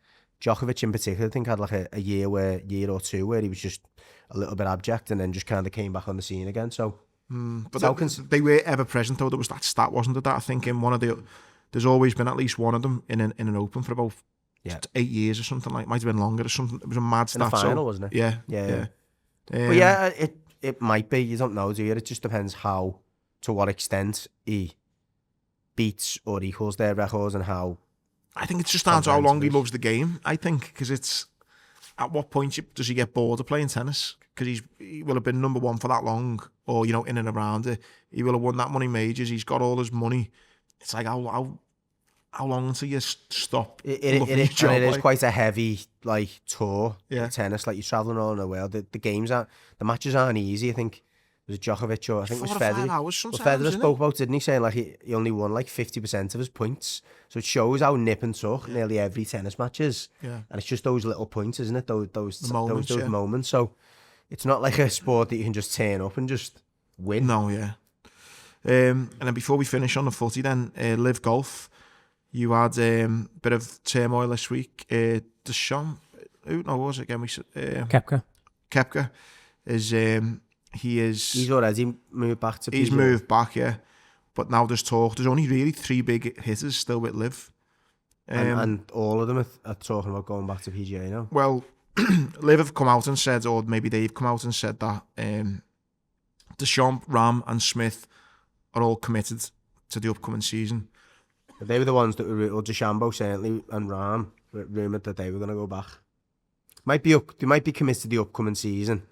Speaker 3: Djokovic in particular, I think, had like a year or two where he was just a little bit abject and then just kind of came back on the scene again. So,
Speaker 1: but they were ever present though. There was that stat, wasn't it? That I think in one of there's always been at least one of them in an Open for about 8 years or something. Like, might have been longer or something. It was a mad stat.
Speaker 3: In the final, wasn't it?
Speaker 1: Yeah.
Speaker 3: But yeah, it might be. You don't know, do you? It just depends to what extent he beats or equals their records and how.
Speaker 1: I think it's just down to how long he loves the game, I think, because it's at what point does he get bored of playing tennis? Because he will have been number one for that long, or, in and around it. He will have won that money majors. He's got all his money. It's like, how how long until you stop?
Speaker 3: It is quite a heavy like tour.
Speaker 1: Yeah.
Speaker 3: Tennis, like you're traveling all over the world. The matches aren't easy. I think it was Djokovic or I think it was
Speaker 1: 4 or 5
Speaker 3: Federer.
Speaker 1: hours sometimes.
Speaker 3: Well, Federer
Speaker 1: isn't
Speaker 3: spoke
Speaker 1: it?
Speaker 3: about, didn't he, saying like he only won like 50% of his points. So it shows how nip and tuck nearly every tennis match is.
Speaker 1: Yeah.
Speaker 3: And it's just those little points, isn't it? Those
Speaker 1: moments, yeah.
Speaker 3: moments. So it's not like a sport that you can just turn up and just win.
Speaker 1: No, yeah. And then before we finish on the footy, then Live Golf. You had a bit of turmoil this week. Deschamps, who was it again? Koepka is
Speaker 3: He's already moved back to.
Speaker 1: He's moved back, yeah. But now there's talk. There's only really 3 big hitters still with Liv.
Speaker 3: And all of them are talking about going back to PGA now.
Speaker 1: Well, Liv have come out and said, or maybe they've come out and said that Deschamps, Ram, and Smith are all committed to the upcoming season.
Speaker 3: They were the ones that were, or DeChambeau certainly, and Ram were rumoured that they were going to go back. They might be committed to the upcoming season.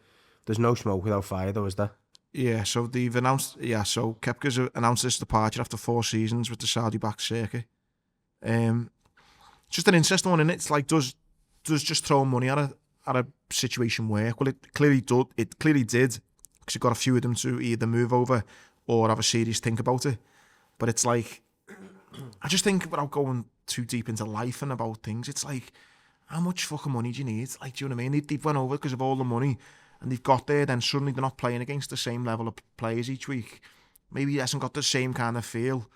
Speaker 3: There's no smoke without fire, though, is there?
Speaker 1: Yeah, so they've announced. Yeah, so Koepka's announced this departure after 4 seasons with the Saudi-backed circuit. It's just an interesting one, and it's like does just throwing money at a situation work? Well, it clearly did. It clearly did because it got a few of them to either move over or have a serious think about it. But it's like, I just think without going too deep into life and about things, it's like, how much fucking money do you need? Like, do you know what I mean? They went over because of all the money, and they've got there. Then suddenly they're not playing against the same level of players each week. Maybe he hasn't got the same kind of feel.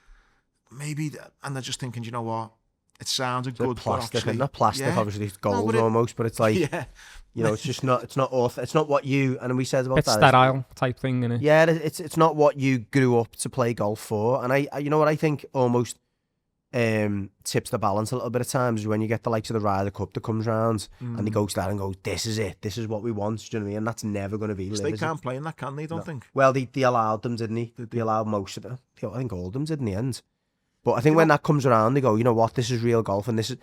Speaker 1: Maybe, and they're just thinking, you know what? It sounded good,
Speaker 3: plastic,
Speaker 1: but actually,
Speaker 3: not plastic.
Speaker 1: yeah.
Speaker 3: Obviously, it's gold
Speaker 1: but
Speaker 3: almost, but it's like,
Speaker 1: yeah.
Speaker 3: you know, it's just not. It's not what you. And we said about
Speaker 2: it's
Speaker 3: that.
Speaker 2: Sterile type thing, isn't it?
Speaker 3: Yeah, it's not what you grew up to play golf for. And I you know what I think almost tips the balance a little bit at times is when you get the likes of the Ryder Cup that comes round and they go to that and go, this is it, this is what we want. Do you know what I mean? And that's never going to be.
Speaker 1: They can't play in that, can they? Don't think.
Speaker 3: Well, they allowed them, didn't they? They allowed most of them. I think all of them did in the end. But I think when that comes around, they go, you know what, this is real golf, and this is.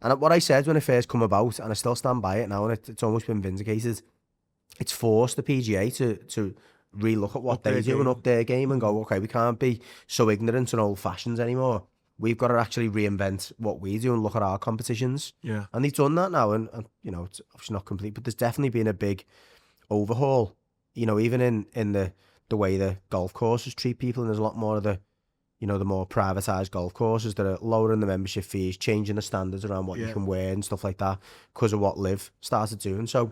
Speaker 3: And what I said when it first come about, and I still stand by it now, and it's almost been vindicated. It's forced the PGA to re-look at what they do and up their game and go, okay, we can't be so ignorant and old fashions anymore. We've got to actually reinvent what we do and look at our competitions.
Speaker 1: Yeah.
Speaker 3: And they've done that now, and you know, it's obviously not complete, but there's definitely been a big overhaul. You know, even in the way the golf courses treat people, and there's a lot more of the, you know, the more privatised golf courses that are lowering the membership fees, changing the standards around what you can wear and stuff like that because of what Liv started doing. So,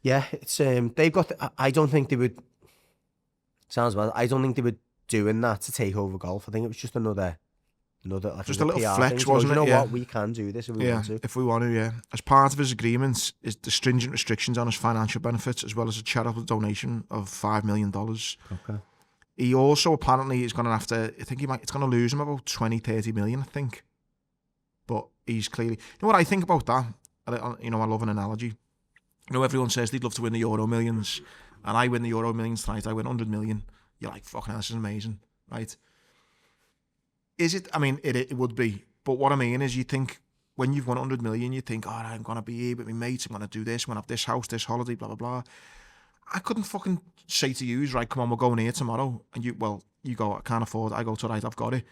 Speaker 3: yeah, it's they've got. I don't think they would. Sounds bad. I don't think they were doing that to take over golf. I think it was just another like
Speaker 1: just a little
Speaker 3: PR
Speaker 1: flex,
Speaker 3: thing.
Speaker 1: wasn't it?
Speaker 3: You know
Speaker 1: Yeah.
Speaker 3: what? We can do this if we want to.
Speaker 1: If we want to, yeah. As part of his agreements is the stringent restrictions on his financial benefits, as well as a charitable donation of $5 million.
Speaker 3: Okay.
Speaker 1: He also apparently is going to have to. I think it's going to lose him about 20-30 million. I think, but he's clearly. You know what I think about that? You know, I love an analogy. You know, everyone says they'd love to win the Euro Millions, and I win the Euro Millions tonight. I win 100 million. You're like, fucking hell, this is amazing, right? Is it? I mean, it would be. But what I mean is, you think when you've won 100 million, you think, oh, I'm going to be here with my mates. I'm going to do this. I'm going to have this house, this holiday, blah blah blah. I couldn't fucking say to you, right, come on, we're going here tomorrow. And you go, I can't afford it. I go, right, I've got it.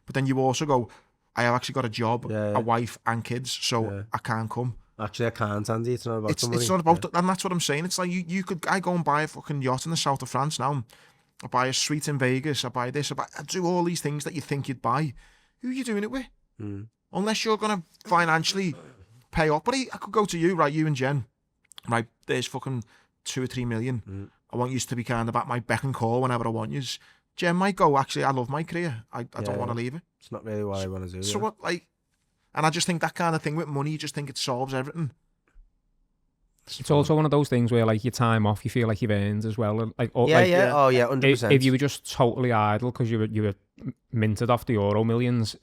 Speaker 1: But then you also go, I have actually got a job, a wife and kids, so I can't come.
Speaker 3: Actually, I can't, Andy. It's not about the money.
Speaker 1: It's not about and that's what I'm saying. It's like, I go and buy a fucking yacht in the south of France now. I buy a suite in Vegas. I buy this. I do all these things that you think you'd buy. Who are you doing it with? Unless you're going to financially pay off. But I could go to you, right, you and Jen. Right, there's fucking 2 or 3 million. I want you to be kind of at my beck and call whenever I want you. Jen might go, actually, I love my career. I don't want to leave it.
Speaker 3: It's not really what I want to do.
Speaker 1: So what, like, and I just think that kind of thing with money, you just think it solves everything.
Speaker 2: It's also one of those things where, like, your time off, you feel like you've earned as well. Like,
Speaker 3: oh yeah, 100%.
Speaker 2: If you were just totally idle because you were minted off the Euro Millions,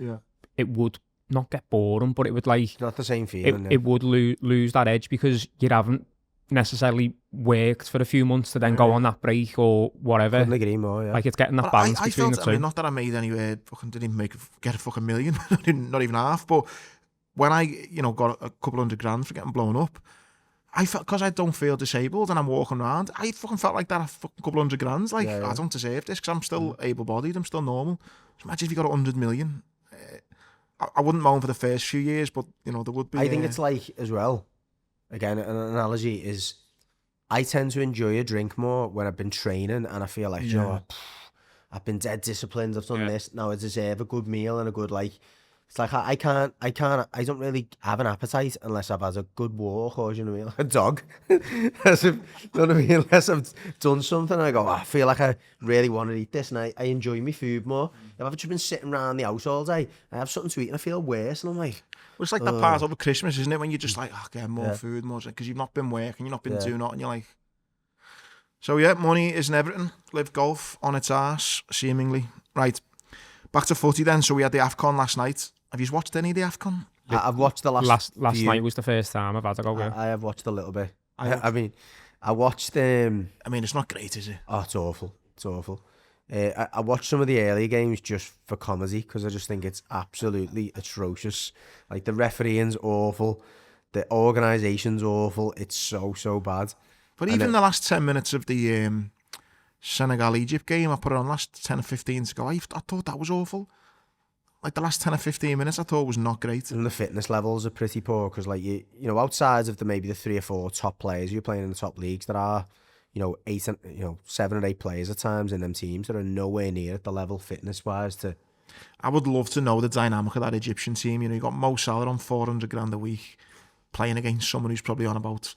Speaker 2: it would not get boring, but it would, like,
Speaker 3: it's not the same feeling.
Speaker 2: It would lose that edge because you haven't necessarily worked for a few months to then go on that break or whatever.
Speaker 3: Couldn't agree more, yeah.
Speaker 2: Like, it's getting that balance between the two.
Speaker 1: I mean, not that I made anywhere, fucking didn't even get a fucking million, not even half, but when I, got a couple $100,000 for getting blown up, I felt, because I don't feel disabled and I'm walking around, I fucking felt like that a fucking couple $100,000. Like, I don't deserve this because I'm still able-bodied, I'm still normal. So imagine if you got 100 million. I wouldn't moan for the first few years, but you know there would be.
Speaker 3: I think it's like as well. Again, an analogy is I tend to enjoy a drink more when I've been training and I feel like, you know what, I've been dead disciplined. I've done this. Now I deserve a good meal and a good like. It's like I don't really have an appetite unless I've had a good walk or, you know what I mean, like a dog. As if, you know what I mean? Unless I've done something and I go, I feel like I really want to eat this and I enjoy my food more. If I've just been sitting around the house all day, I have something to eat and I feel worse and I'm like...
Speaker 1: Well, it's like that part over Christmas, isn't it? When you're just like, get more food, more... Because you've not been working, you've not been doing nothing, you're like... So yeah, money isn't everything. Live golf on its arse, seemingly. Right, back to footy then. So we had the AFCON last night. Have you watched any of the AFCON?
Speaker 3: I've watched the
Speaker 2: last night was the first time I've had to go.
Speaker 3: I have watched a little bit. I mean, I watched. I
Speaker 1: mean, it's not great, is it?
Speaker 3: Oh, it's awful. It's awful. I watched some of the early games just for comedy because I just think it's absolutely atrocious. Like the refereeing's awful, the organisation's awful. It's so bad.
Speaker 1: But even the last 10 minutes of the Senegal-Egypt game, I put it on last 10 or 15 to go. I thought that was awful. Like the last 10 or 15 minutes, I thought was not great. And
Speaker 3: the fitness levels are pretty poor because, like you know, outside of maybe the 3 or 4 top players you're playing in the top leagues, there are, 7 or 8 players at times in them teams that are nowhere near at the level fitness wise to.
Speaker 1: I would love to know the dynamic of that Egyptian team. You know, you got Mo Salah on 400 grand a week, playing against someone who's probably on about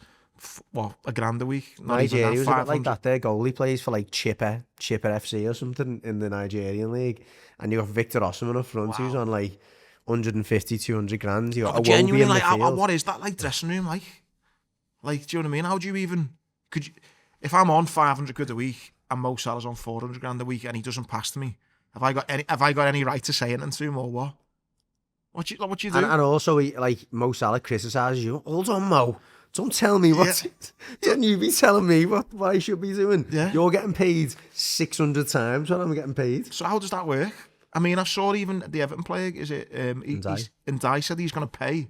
Speaker 1: $1,000 a week.
Speaker 3: Nigeria was a bit like that. Their goalie plays for like Chipper FC or something in the Nigerian league, and you got Victor Osimhen up front who's on like 150, 200 grand. You got
Speaker 1: genuinely like, what is that like dressing room like? Like, do you know what I mean? How do you even if I'm on 500 quid a week and Mo Salah's on 400 grand a week and he doesn't pass to me, have I got any right to say anything to him or what? What you do?
Speaker 3: And also, like Mo Salah criticises you. Hold on, Mo. Don't tell me what. Don't you be telling me what I should be doing. Yeah. You're getting paid 600 times what I'm getting paid.
Speaker 1: So how does that work? I mean, I saw even the Everton player, is it? Ndai said he's going to pay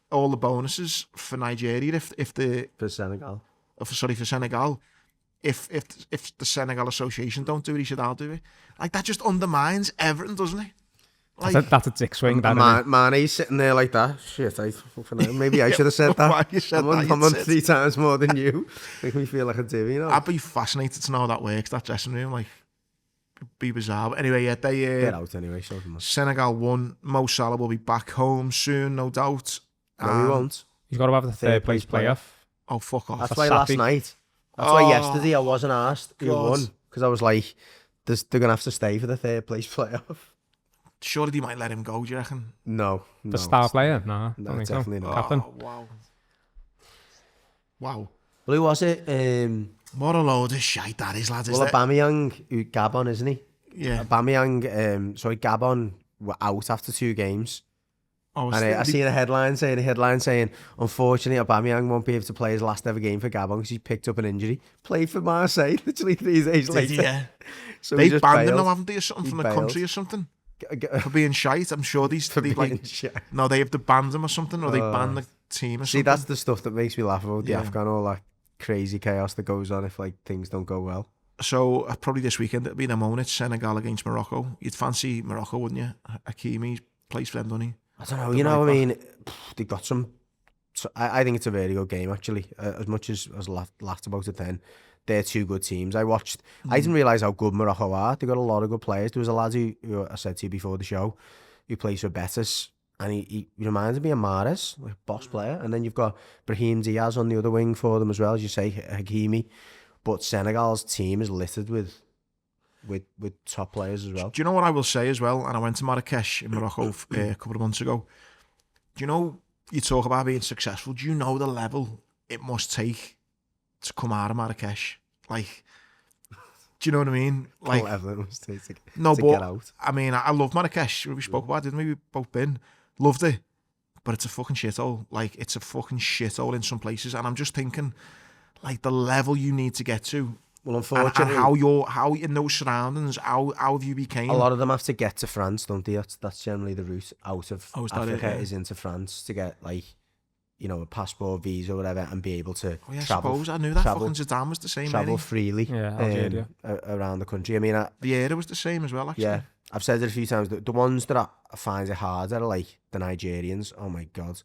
Speaker 1: all the bonuses for Nigeria
Speaker 3: for Senegal.
Speaker 1: For Senegal. If the Senegal Association don't do it, he said, I'll do it. Like, that just undermines Everton, doesn't it?
Speaker 2: Like, that's a dick swing.
Speaker 3: Mane's sitting there like that. Shit, maybe I should have said that.
Speaker 1: Why you said
Speaker 3: I'm on 3 times more than you. Make me feel like a divvy, you know.
Speaker 1: I'd be fascinated to know how that works, that dressing room. Like, it'd be bizarre. But anyway, yeah, they...
Speaker 3: Get out anyway, so
Speaker 1: Senegal won. Mo Salah will be back home soon, no doubt.
Speaker 3: No, he won't.
Speaker 2: He's got to have the third place playoff.
Speaker 1: Oh, fuck off.
Speaker 3: That's why last night. That's why yesterday I wasn't asked who won. Because I was like, they're going to have to stay for the third place playoff.
Speaker 1: Surely they might let him go, do you reckon?
Speaker 3: No.
Speaker 2: The star player? No,
Speaker 3: definitely not.
Speaker 2: Captain.
Speaker 1: Wow.
Speaker 3: Well, who was it?
Speaker 1: What a load of shite that is, lads.
Speaker 3: Well, Aubameyang, Gabon, isn't he?
Speaker 1: Yeah.
Speaker 3: Aubameyang, Gabon were out after 2 games.
Speaker 1: Oh,
Speaker 3: and I seen a headline saying, unfortunately, Aubameyang won't be able to play his last ever game for Gabon because he picked up an injury. Played for Marseille literally 3 days later.
Speaker 1: Yeah.
Speaker 3: So
Speaker 1: they banned him now, haven't they, or something from the country or something? For being shite. I'm sure no, they have to ban them or something, or they ban the team or something.
Speaker 3: See, that's the stuff that makes me laugh about the AFCON, all that crazy chaos that goes on if like things don't go well.
Speaker 1: So probably this weekend it'll be the moment. It's Senegal against Morocco. You'd fancy Morocco, wouldn't you? Hakimi plays for them, doesn't he?
Speaker 3: I don't know. You know, I mean, they got some. I think it's a very good game actually. As much as I was laughed about it then. They're 2 good teams. I didn't realise how good Morocco are. They got a lot of good players. There was a lad who I said to you before the show, who plays for Betis, and he reminds me of Mahrez, like boss player. And then you've got Brahim Diaz on the other wing for them as well, as you say, Hakimi. But Senegal's team is littered with top players as well.
Speaker 1: Do you know what I will say as well? And I went to Marrakesh in Morocco a couple of months ago. Do you know, you talk about being successful. Do you know the level it must take to come out of Marrakesh? Like, do you know what I mean? Like,
Speaker 3: to get out.
Speaker 1: I mean, I love Marrakesh. We spoke about it, didn't we? We've both been. Loved it. But it's a fucking shithole. Like, it's a fucking shithole in some places. And I'm just thinking, like, the level you need to get to.
Speaker 3: Well, unfortunately.
Speaker 1: And how in those surroundings, how have you became?
Speaker 3: A lot of them have to get to France, don't they? That's generally the route out of Africa is into France to get, like, you know, a passport, visa, or whatever, and be able to travel.
Speaker 1: I suppose I knew that. Fucking Zidane was the same.
Speaker 3: Travel freely
Speaker 2: Algeria.
Speaker 3: around the country. I mean,
Speaker 1: Vieira was the same as well, actually.
Speaker 3: Yeah, I've said it a few times. The ones that I find it harder are like the Nigerians. Oh my God.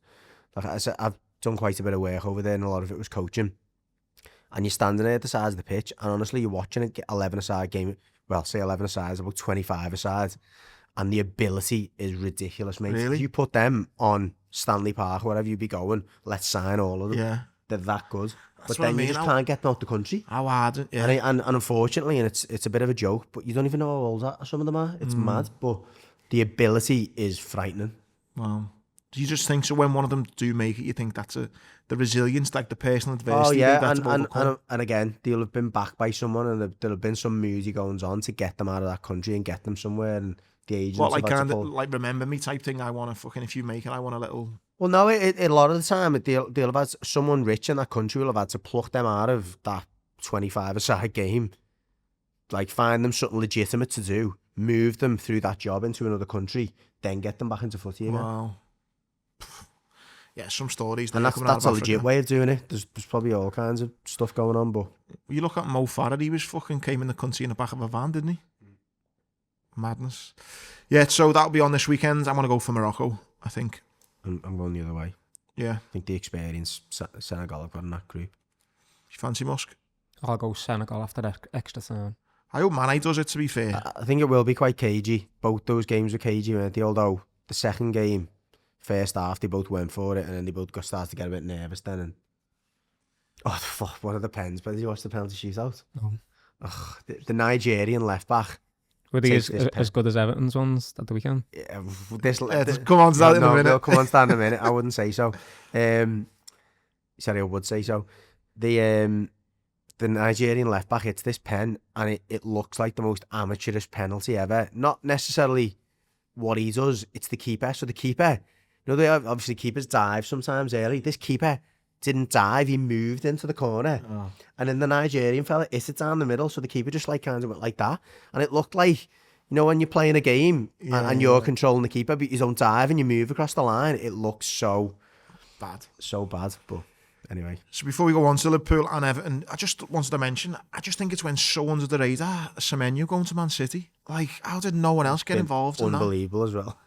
Speaker 3: Like I said, I've done quite a bit of work over there, and a lot of it was coaching. And you're standing there at the sides of the pitch, and honestly, you're watching it get 11-a-side game. Well, say 11-a-side is about 25-a-side, and the ability is ridiculous, mate.
Speaker 1: Really?
Speaker 3: If you put them on Stanley Park, wherever you be going, let's sign all of them.
Speaker 1: Yeah.
Speaker 3: They're that good.
Speaker 1: That's
Speaker 3: But
Speaker 1: what I
Speaker 3: then
Speaker 1: mean.
Speaker 3: you just can't get them out the country.
Speaker 1: How hard? Yeah.
Speaker 3: And unfortunately, and it's a bit of a joke, but you don't even know how old some of them are. It's mad, but the ability is frightening.
Speaker 1: Wow. Do you just think so? When one of them do make it, you think that's the resilience, like the personal adversity.
Speaker 3: Oh yeah,
Speaker 1: that's
Speaker 3: and again, they'll have been backed by someone, and there'll have been some moody goings on to get them out of that country and get them somewhere. And the agents,
Speaker 1: what, like kind of like remember me type thing. I want to fucking, if you make it, I want a little.
Speaker 3: Well, no, a lot of the time they'll have had someone rich in that country will have had to pluck them out of that 25-a-side game, like find them something legitimate to do, move them through that job into another country, then get them back into footy again.
Speaker 1: Wow. Yeah, some stories.
Speaker 3: And that's a legit way of doing it. There's probably all kinds of stuff going on, but
Speaker 1: you look at Mo Farah, he was fucking came in the country in the back of a van, didn't he? Madness. Yeah, so that'll be on this weekend. I'm gonna go for Morocco, I think.
Speaker 3: I'm going the other way.
Speaker 1: Yeah.
Speaker 3: I think the experience Senegal have got in that group.
Speaker 1: You fancy Musk?
Speaker 2: I'll go Senegal after that extra time.
Speaker 1: I hope Mane does it, to be fair.
Speaker 3: I think it will be quite cagey. Both those games were cagey, weren't they? Although the second game, first half, they both went for it, and then they both started to get a bit nervous then. And oh, fuck, what are the pens? But did you watch the penalty shootout?
Speaker 2: No.
Speaker 3: Ugh, the Nigerian left back.
Speaker 2: Were they as good as Everton's ones at the weekend?
Speaker 3: Yeah,
Speaker 1: come on to that in a minute.
Speaker 3: No, come on to that in a minute. I wouldn't say so. Sorry, I would say so. The Nigerian left back hits this pen, and it looks like the most amateurish penalty ever. Not necessarily what he does, it's the keeper. So the keeper, they obviously keepers dive sometimes early. This keeper didn't dive, he moved into the corner. Oh. And then the Nigerian fella hit it down the middle, so the keeper just like kind of went like that. And it looked like, when you're playing a game and you're controlling the keeper, but you don't dive and you move across the line, it looks so
Speaker 1: bad.
Speaker 3: So bad, but anyway.
Speaker 1: So before we go on to Liverpool and Everton, I just wanted to mention, I just think it's went so under the radar, Semenyo going to Man City. Like, how did no one else get involved in that?
Speaker 3: Unbelievable as well.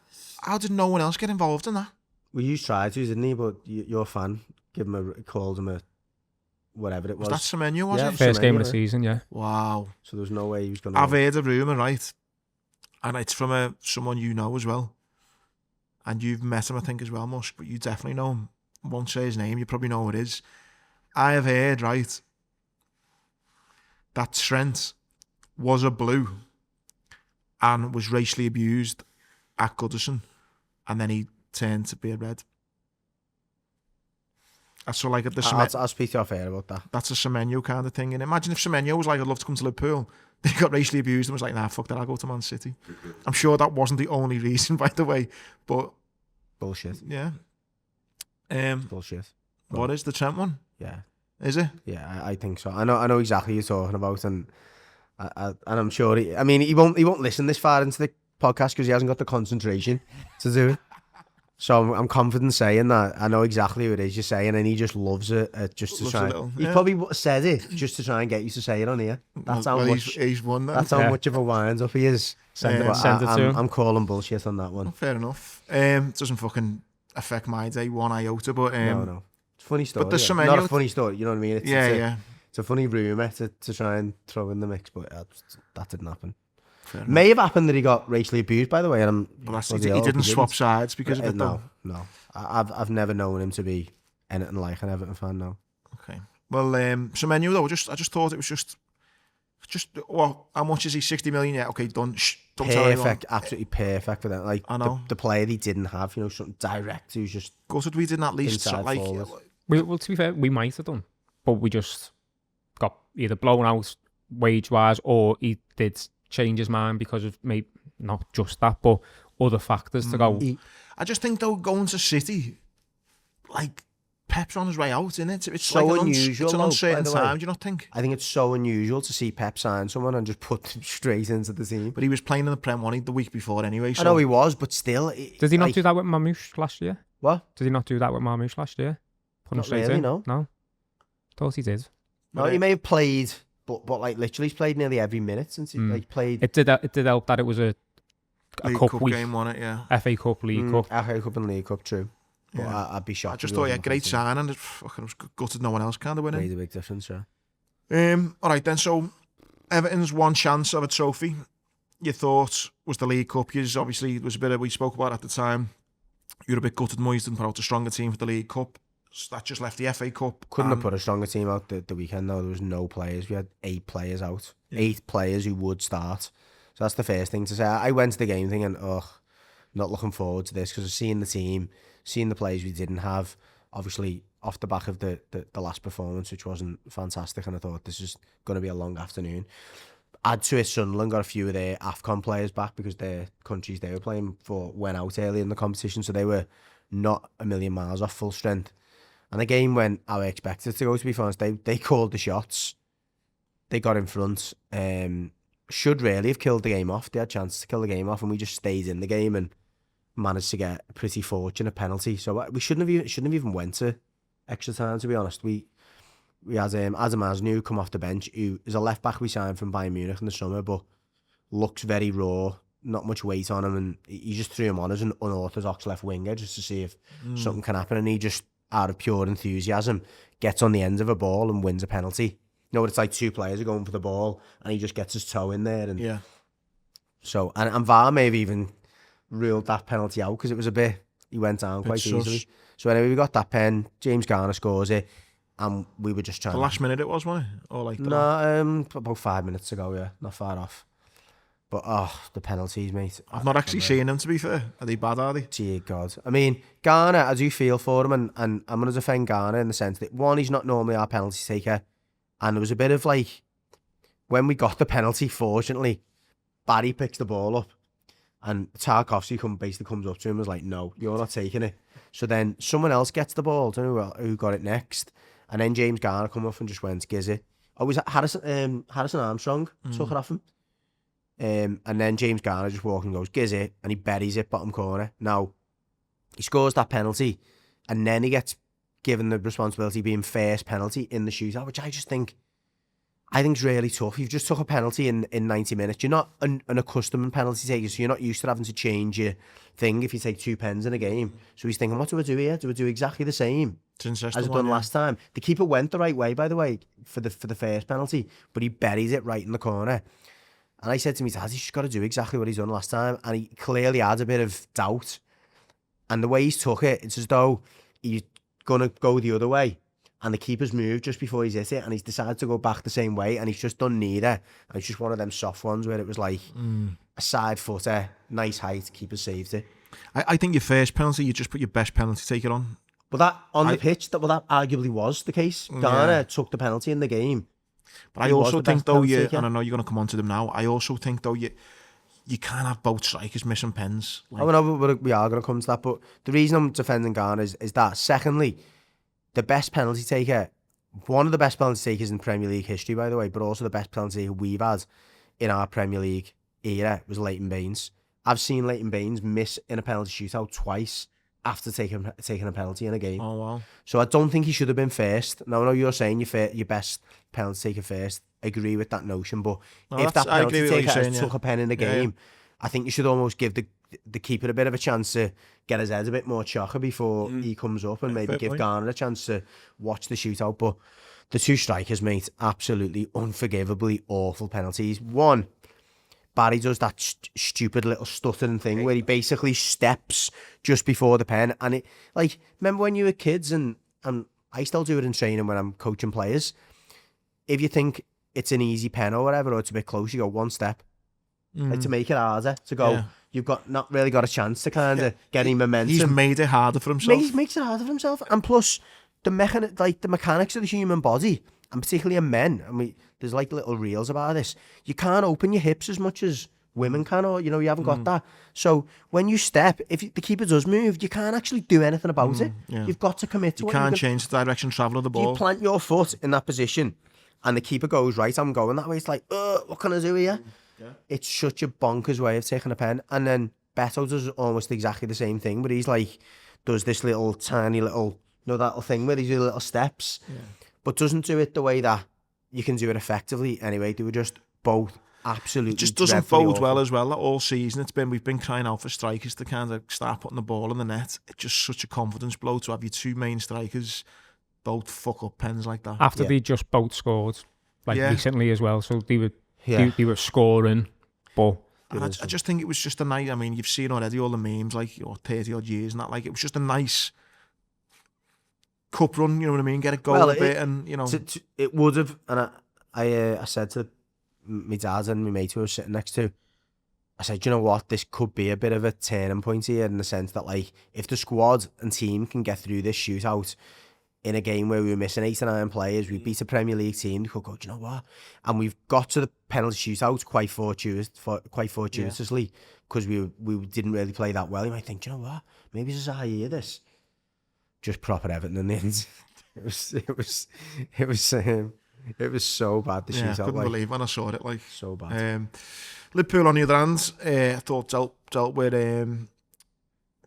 Speaker 1: How did no one else get involved in that?
Speaker 3: Well, you tried to, didn't he? But you're a fan. Called him a whatever it was.
Speaker 1: Was that Semenyo, was it?
Speaker 2: First game of the season, yeah.
Speaker 1: Wow.
Speaker 3: So there's no way he was going to...
Speaker 1: I've heard a rumour, right? And it's from someone you know as well. And you've met him, I think, as well, Musk, but you definitely know him. I won't say his name, you probably know who it is. I have heard, right, that Trent was a blue and was racially abused at Goodison, and then he turned to be a red. So like at the
Speaker 3: I'll speak to you off air about that.
Speaker 1: That's a Semenyo kind of thing. And imagine if Semenyo was like, I'd love to come to Liverpool. They got racially abused and was like, nah, fuck that, I'll go to Man City. I'm sure that wasn't the only reason, by the way. But
Speaker 3: bullshit.
Speaker 1: Yeah.
Speaker 3: Bullshit.
Speaker 1: What is the Trent one?
Speaker 3: Yeah.
Speaker 1: Is it?
Speaker 3: Yeah, I think so. I know exactly what you're talking about, and I'm sure he won't listen this far into the podcast because he hasn't got the concentration to do it. So I'm confident saying that I know exactly what it is you're saying, and he just loves it just to try. He probably said it just to try and get you to say it on here. That's how much
Speaker 1: he's won that.
Speaker 3: That's how much of a wind up he is.
Speaker 2: Send it to him.
Speaker 3: I'm calling bullshit on that one.
Speaker 1: Well, fair enough. Doesn't fucking affect my day one iota, but
Speaker 3: no. It's a funny story.
Speaker 1: But the Semenyo,
Speaker 3: not a funny story. You know what I mean? It's a funny rumour to try and throw in the mix, but that didn't happen. May have happened that he got racially abused, by the way. And
Speaker 1: he didn't swap sides because of it.
Speaker 3: No. I've never known him to be anything like an Everton fan. No.
Speaker 1: Okay. Well, Semenyo though, I just thought it was just well, how much is he? 60 million? Yeah. Okay, done. Don't tell anyone.
Speaker 3: Perfect, absolutely perfect for that. Like I know the player he didn't have, something direct who's just.
Speaker 1: Gutted we didn't at least like.
Speaker 2: Well, to be fair, we might have done, but we just got either blown out wage wise, or he did change his mind because of maybe not just that, but other factors to go.
Speaker 1: I just think though, going to City, like Pep's on his way out, isn't it? It's
Speaker 3: so
Speaker 1: like
Speaker 3: unusual.
Speaker 1: It's an uncertain time. Do you not think?
Speaker 3: I think it's so unusual to see Pep sign someone and just put them straight into the team.
Speaker 1: But he was playing in the Prem one the week before anyway. So.
Speaker 3: I know he was, but still.
Speaker 2: Did he not do that with Mamouche last year?
Speaker 3: What?
Speaker 2: Did he not do that with Mamouche last year? Put him straight in? No. Thought he did.
Speaker 3: No, he may have played. But like literally, he's played nearly every minute since he played.
Speaker 2: It did help that it was a a
Speaker 1: League
Speaker 2: cup
Speaker 1: Cup
Speaker 2: week.
Speaker 1: game, wasn't it? Yeah.
Speaker 2: FA Cup, League Cup.
Speaker 3: FA Cup and League Cup, true. But
Speaker 1: Yeah.
Speaker 3: I'd be shocked.
Speaker 1: I just
Speaker 3: if he
Speaker 1: thought,
Speaker 3: wasn't
Speaker 1: great
Speaker 3: considered.
Speaker 1: signing. I was gutted no one else kind of winning.
Speaker 3: Made a big difference, yeah.
Speaker 1: All right then. So Everton's one chance of a trophy. Your thoughts was the League Cup. Obviously, it was a bit of, we spoke about at the time. You were a bit gutted Moyes didn't put out a stronger team for the League Cup. So that just left the FA Cup.
Speaker 3: Couldn't have put a stronger team out the weekend though. There was no players. We had 8 players out. 8 players who would start. So that's the first thing to say. I went to the game thinking, not looking forward to this, because I've seen the team, seeing the players we didn't have. Obviously, off the back of the last performance, which wasn't fantastic, and I thought this is going to be a long afternoon. Add to it, Sunderland got a few of their AFCON players back because their countries they were playing for went out early in the competition, so they were not a million miles off full strength. And the game went how I expected it to go, to be honest. They called the shots. They got in front. Should really have killed the game off. They had a chance to kill the game off, and we just stayed in the game and managed to get a pretty fortunate penalty. So we shouldn't have even went to extra time, to be honest. We had Adam Asnew come off the bench, who is a left back we signed from Bayern Munich in the summer, but looks very raw, not much weight on him, and he just threw him on as an unorthodox left winger just to see if something can happen, and he just, out of pure enthusiasm, gets on the end of a ball and wins a penalty. You know what it's like, 2 players are going for the ball and he just gets his toe in there. And
Speaker 1: yeah.
Speaker 3: So, and VAR maybe even ruled that penalty out because it was a bit, he went down quite easily. So anyway, we got that pen, James Garner scores it, and we were just trying
Speaker 1: The last minute it was, wasn't it? Or like
Speaker 3: about 5 minutes ago, yeah, not far off. But the penalties, mate.
Speaker 1: I've not actually seen them, to be fair. Are they bad, are they?
Speaker 3: Dear God. I mean, Garner, I do feel for him, and I'm going to defend Garner in the sense that, one, he's not normally our penalty taker, and there was a bit of like, when we got the penalty, fortunately, Barry picks the ball up, and Tarkovsky basically comes up to him and was like, no, you're not taking it. So then someone else gets the ball, don't know who got it next, and then James Garner come up and just went, Gizzy. Oh, was that Harrison Armstrong took it off him? And then James Garner just walks and goes, Gizzy, and he buries it bottom corner. Now, he scores that penalty, and then he gets given the responsibility of being first penalty in the shootout, which I think is really tough. You've just took a penalty in 90 minutes. You're not an accustomed penalty taker, so you're not used to having to change your thing if you take 2 pens in a game. So he's thinking, what do I do here? Do I do exactly the same as I've done last time? The keeper went the right way, by the way, for the first penalty, but he buried it right in the corner. And I said to me, Dad, he's just got to do exactly what he's done last time. And he clearly had a bit of doubt. And the way he's took it, it's as though he's going to go the other way. And the keeper's moved just before he's hit it. And he's decided to go back the same way. And he's just done neither. And it's just one of them soft ones where it was like a side footer, nice height, keeper saved it.
Speaker 1: I think your first penalty, you just put your best penalty taker on.
Speaker 3: But that, on the pitch, that arguably was the case. Garner took the penalty in the game.
Speaker 1: But I also think, though, and I know you're going to come on to them now, I also think, though, you can't have both strikers missing pens.
Speaker 3: Like, we are going to come to that, but the reason I'm defending Garner is that, secondly, the best penalty taker, one of the best penalty takers in Premier League history, by the way, but also the best penalty taker we've had in our Premier League era was Leighton Baines. I've seen Leighton Baines miss in a penalty shootout twice after taking a penalty in a game.
Speaker 1: Oh, wow.
Speaker 3: So I don't think he should have been first. Now, I know you're saying your best penalty taker first. I agree with that notion, but if that penalty taker took a pen in the game, I think you should almost give the keeper a bit of a chance to get his head a bit more chocker before he comes up, and maybe give Garner a chance to watch the shootout. But the 2 strikers, mate, absolutely unforgivably awful penalties. One, Barry does that stupid little stuttering thing where he basically steps just before the pen, and it, like, remember when you were kids, and I still do it in training when I'm coaching players. If you think it's an easy pen or whatever, or it's a bit close, you go 1 step. Like, to make it harder, to go, you've not really got a chance to kind of get him momentum.
Speaker 1: He's made it harder for himself.
Speaker 3: He makes it harder for himself. And plus, the mechanics of the human body, and particularly in men, there's like little reels about this, you can't open your hips as much as women can, or, you haven't got that. So when you step, if the keeper does move, you can't actually do anything about it. Yeah. You've got to commit to it.
Speaker 1: You can't change the direction of travel of the ball.
Speaker 3: You plant your foot in that position, and the keeper goes, right, I'm going that way. It's like, what can I do here? Yeah. It's such a bonkers way of taking a pen. And then Beto does almost exactly the same thing, but he's like, does this little tiny little, that little thing where he do little steps, but doesn't do it the way that you can do it effectively anyway. They were just both absolutely
Speaker 1: It just doesn't
Speaker 3: dreadfully
Speaker 1: bode well
Speaker 3: awful.
Speaker 1: as well. That all season we've been crying out for strikers to kind of start putting the ball in the net. It's just such a confidence blow to have your two main strikers both fuck up pens like that.
Speaker 2: After
Speaker 3: Yeah.
Speaker 2: they just both scored, like
Speaker 1: Yeah.
Speaker 2: recently as well, so they were
Speaker 3: Yeah.
Speaker 2: they were scoring, but
Speaker 1: And I just think it was just a nice. I mean, you've seen already all the memes, like 30 odd years and that. Like, it was just a nice cup run. You know what I mean? Get it going a bit, and you know,
Speaker 3: it would have. And I said to my dad and my mate who I was sitting next to, I said, you know what, this could be a bit of a turning point here, in the sense that, like, if the squad and team can get through this shootout in a game where we were missing 8 or 9 players, we beat a Premier League team, we could go, do you know what? And we've got to the penalty shootout quite fortuitously, because we didn't really play that well. You might think, do you know what? Maybe this is our year, this. Just proper Everton in the end. It was so bad, the shootout.
Speaker 1: I couldn't believe when I saw it. Like,
Speaker 3: so bad.
Speaker 1: Liverpool on the other hand, I thought dealt with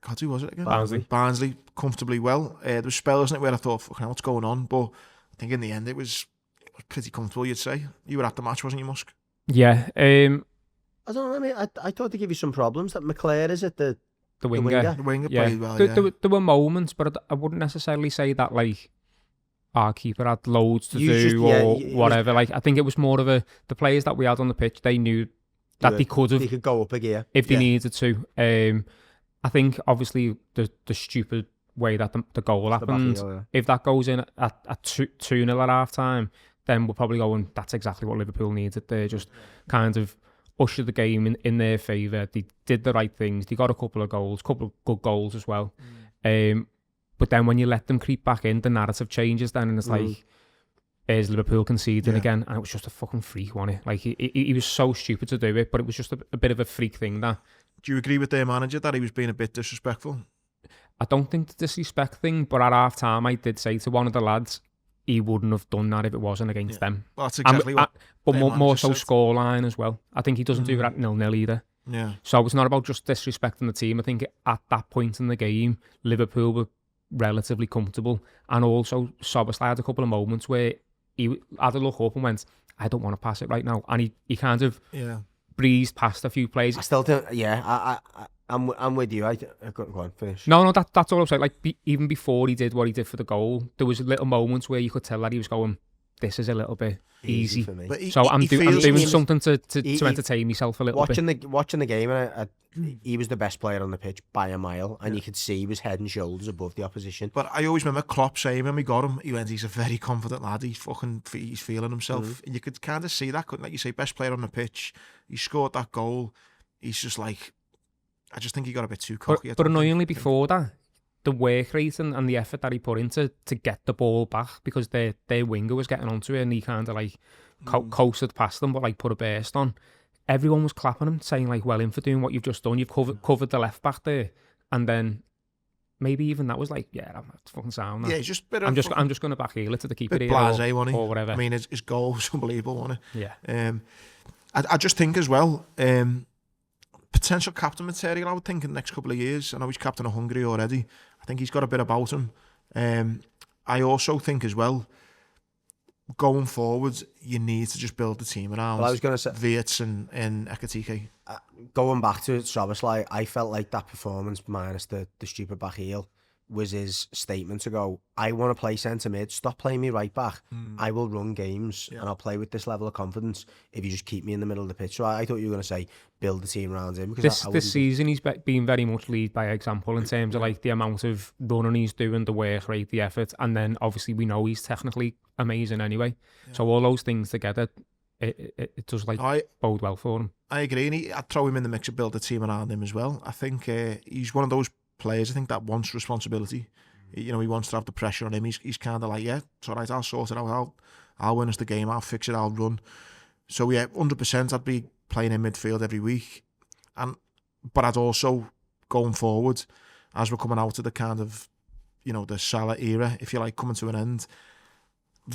Speaker 1: God, who was it again? Barnsley comfortably well. There was spells in it where I thought, fucking hell, what's going on? But I think in the end it was pretty comfortable, you'd say. You were at the match, wasn't you, Musk?
Speaker 2: yeah,
Speaker 3: I don't know. I mean, I thought they give you some problems. That McClare is it the
Speaker 2: winger.
Speaker 1: The winger
Speaker 2: Yeah,
Speaker 1: played well,
Speaker 2: there were moments, but I wouldn't necessarily say that like our keeper had loads to do or whatever. Like, I think it was more of the players that we had on the pitch, they knew that they could
Speaker 3: go up a gear
Speaker 2: if they needed to. I think obviously the stupid way that the goal happened, if that goes in at 2-0 at half time, then we're probably going, that's exactly what Liverpool needed. They just kind of ushered the game in their favour. They did the right things. They got a couple of good goals as well. But then when you let them creep back in, the narrative changes then, and it's like, is Liverpool conceding again? And it was just a fucking freak, wasn't it? Like, he was so stupid to do it, but it was just a bit of a freak thing that.
Speaker 1: Do you agree with their manager that he was being a bit disrespectful?
Speaker 2: I don't think the disrespect thing, but at half time I did say to one of the lads, he wouldn't have done that if it wasn't against them.
Speaker 1: Well, that's exactly what.
Speaker 2: But more so scoreline as well. I think he doesn't do that 0-0 either.
Speaker 1: Yeah.
Speaker 2: So it's not about just disrespecting the team. I think at that point in the game, Liverpool were relatively comfortable, and also Szoboszlai had a couple of moments where he had a look up and went, I don't want to pass it right now, and he kind of breezed past a few plays.
Speaker 3: I still think, I'm with you. Go on, finish.
Speaker 2: No, that's all I'm saying. Like, even before he did what he did for the goal, there was little moments where you could tell that he was going, this is a little bit easy
Speaker 3: for me.
Speaker 1: But
Speaker 2: I'm doing something to entertain myself a little bit.
Speaker 3: Watching the game, and he was the best player on the pitch by a mile, and you could see he was head and shoulders above the opposition.
Speaker 1: But I always remember Klopp saying when we got him, he went, he's a very confident lad. He's feeling himself. And you could kind of see that, couldn't you? Like you say, best player on the pitch. He scored that goal. He's just like, I just think he got a bit too cocky.
Speaker 2: But annoyingly, before that, the work rate and the effort that he put into to get the ball back, because their winger was getting onto it and he kind of like coasted past them, but like put a burst on. Everyone was clapping him, saying like, well in for doing what you've just done. You've covered the left back there. And then maybe even that was like, yeah, that's fucking sound. That.
Speaker 1: Yeah, he's just a bit
Speaker 2: I'm just going to back heel it to the keeper here
Speaker 1: blasé, wasn't he?
Speaker 2: Or whatever.
Speaker 1: I mean, his goal was unbelievable, wasn't
Speaker 2: it?
Speaker 1: Yeah. I just think as well, potential captain material, I would think, in the next couple of years. I know he's captain of Hungary already. I think he's got a bit about him. I also think as well, going forward, you need to just build the team around.
Speaker 3: Well, I was going to say
Speaker 1: Wirtz and Ekatike.
Speaker 3: Going back to Szoboszlai, I felt like that performance, minus the stupid back heel, was his statement to go, I want to play centre mid, stop playing me right back. I will run games and I'll play with this level of confidence if you just keep me in the middle of the pitch. So I thought you were going to say build the team around him.
Speaker 2: This season he's been very much lead by example in terms of like the amount of running he's doing, the work rate, the effort, and then obviously we know he's technically amazing anyway. So all those things together, it does like bode well for him.
Speaker 1: I agree, and I'd throw him in the mix and build a team around him as well. I think he's one of those players, I think, that wants responsibility. You know, he wants to have the pressure on him. He's kind of like, yeah, it's all right, I'll sort it out. I'll win us the game, I'll fix it, I'll run. So yeah, 100% I'd be playing in midfield every week. But I'd also, going forward, as we're coming out of the kind of, you know, the Salah era, if you like, coming to an end,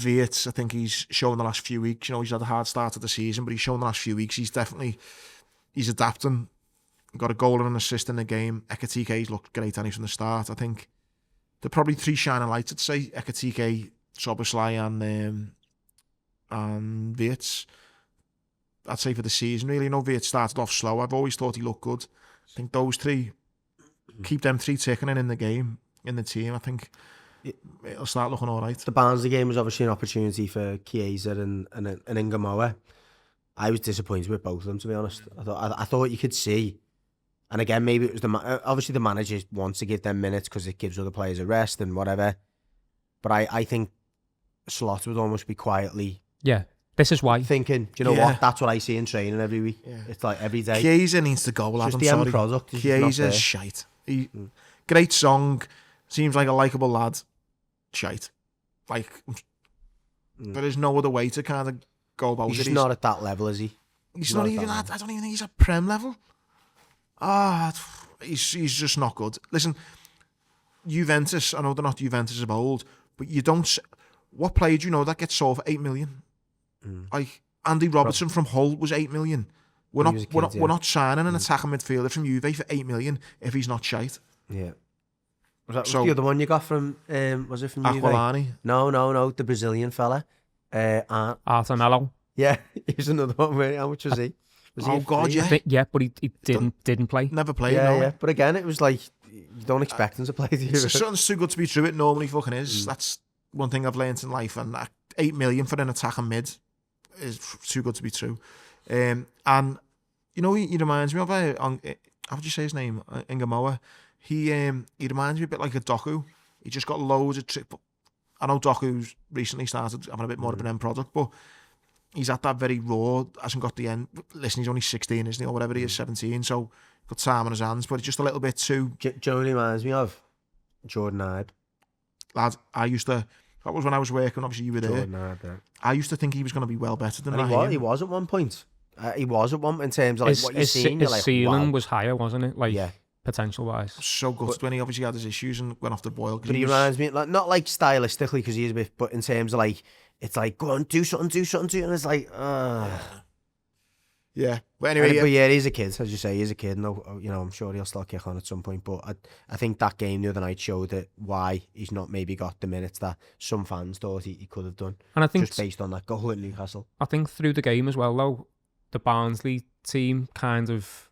Speaker 1: Wirtz, I think he's shown the last few weeks, you know, he's had a hard start of the season, but he's shown the last few weeks he's adapting. Got a goal and an assist in the game. Ekatike's looked great, and he's from the start. I think there are probably 3 shining lights, I'd say. Ekatike, Szoboszlai and Wirtz. I'd say for the season, really. Wirtz started off slow. I've always thought he looked good. I think those three, keep them three ticking in the game, in the team, I think it'll start looking all right.
Speaker 3: The Barnsley game was obviously an opportunity for Chiesa and Ingamoa. I was disappointed with both of them, to be honest. I thought you could see, and again, maybe it was obviously the manager wants to give them minutes because it gives other players a rest and whatever. But I think Slot would almost be quietly...
Speaker 2: Yeah, this is why.
Speaker 3: Thinking, do you know what? That's what I see in training every week. Yeah. It's like every day.
Speaker 1: Chiesa needs to go, lad.
Speaker 3: Just the end product.
Speaker 1: Chiesa's shite. Great song. Seems like a likeable lad. Shite. Like, there is no other way to kind of go about it.
Speaker 3: He's not at that level, is he?
Speaker 1: He's not even at, I don't even think he's at Prem level. He's just not good. Listen, Juventus, I know they're not Juventus of old, but you don't... What player do you know that gets sold for 8 million? Like, Andy Robertson from Hull was 8 million. We're not signing an attacking midfielder from Juve for 8 million if he's not shite.
Speaker 3: Yeah. Was that the other one you got from, was it from
Speaker 1: Aquilani?
Speaker 3: Juve? No, the Brazilian fella.
Speaker 2: Artanello.
Speaker 3: Yeah, he's another one. How much was he?
Speaker 1: God, yeah.
Speaker 2: Yeah, but he didn't play.
Speaker 1: Never played,
Speaker 3: yeah. But again, it was like, you don't expect him to play.
Speaker 1: Something's too good to be true. It normally fucking is. That's one thing I've learned in life. And 8 million for an attacking mid is too good to be true. And, you know, he reminds me of, how would you say his name? Ingamoa. He reminds me a bit like a Doku. He just got loads of tricks. I know Doku's recently started having a bit more of an end product, but he's at that very raw, hasn't got the end. Listen, he's only 16, isn't he, or whatever he is, 17, so got time on his hands, but it's just a little bit too...
Speaker 3: Joe reminds me of Jordan Ibe.
Speaker 1: Lad, that was when I was working, obviously you were there.
Speaker 3: Jordan Ibe, yeah.
Speaker 1: I used to think he was going to be well better than that.
Speaker 3: He was at one point. He was at one in terms of like what you're seeing.
Speaker 2: His ceiling was higher, wasn't it? Like, potential wise.
Speaker 1: So good when he obviously had his issues and went off the boil.
Speaker 3: But he reminds me, like, not like stylistically because he is a bit, but in terms of like, it's like, go on, do something, and it's like,
Speaker 1: yeah. But anyway,
Speaker 3: but yeah, he's a kid, as you say, he's a kid. No, you know, I'm sure he'll still kick on at some point. But I think that game the other night showed it why he's not maybe got the minutes that some fans thought he could have done.
Speaker 2: And I think
Speaker 3: just based on that goal at Newcastle.
Speaker 2: I think through the game as well, though, the Barnsley team kind of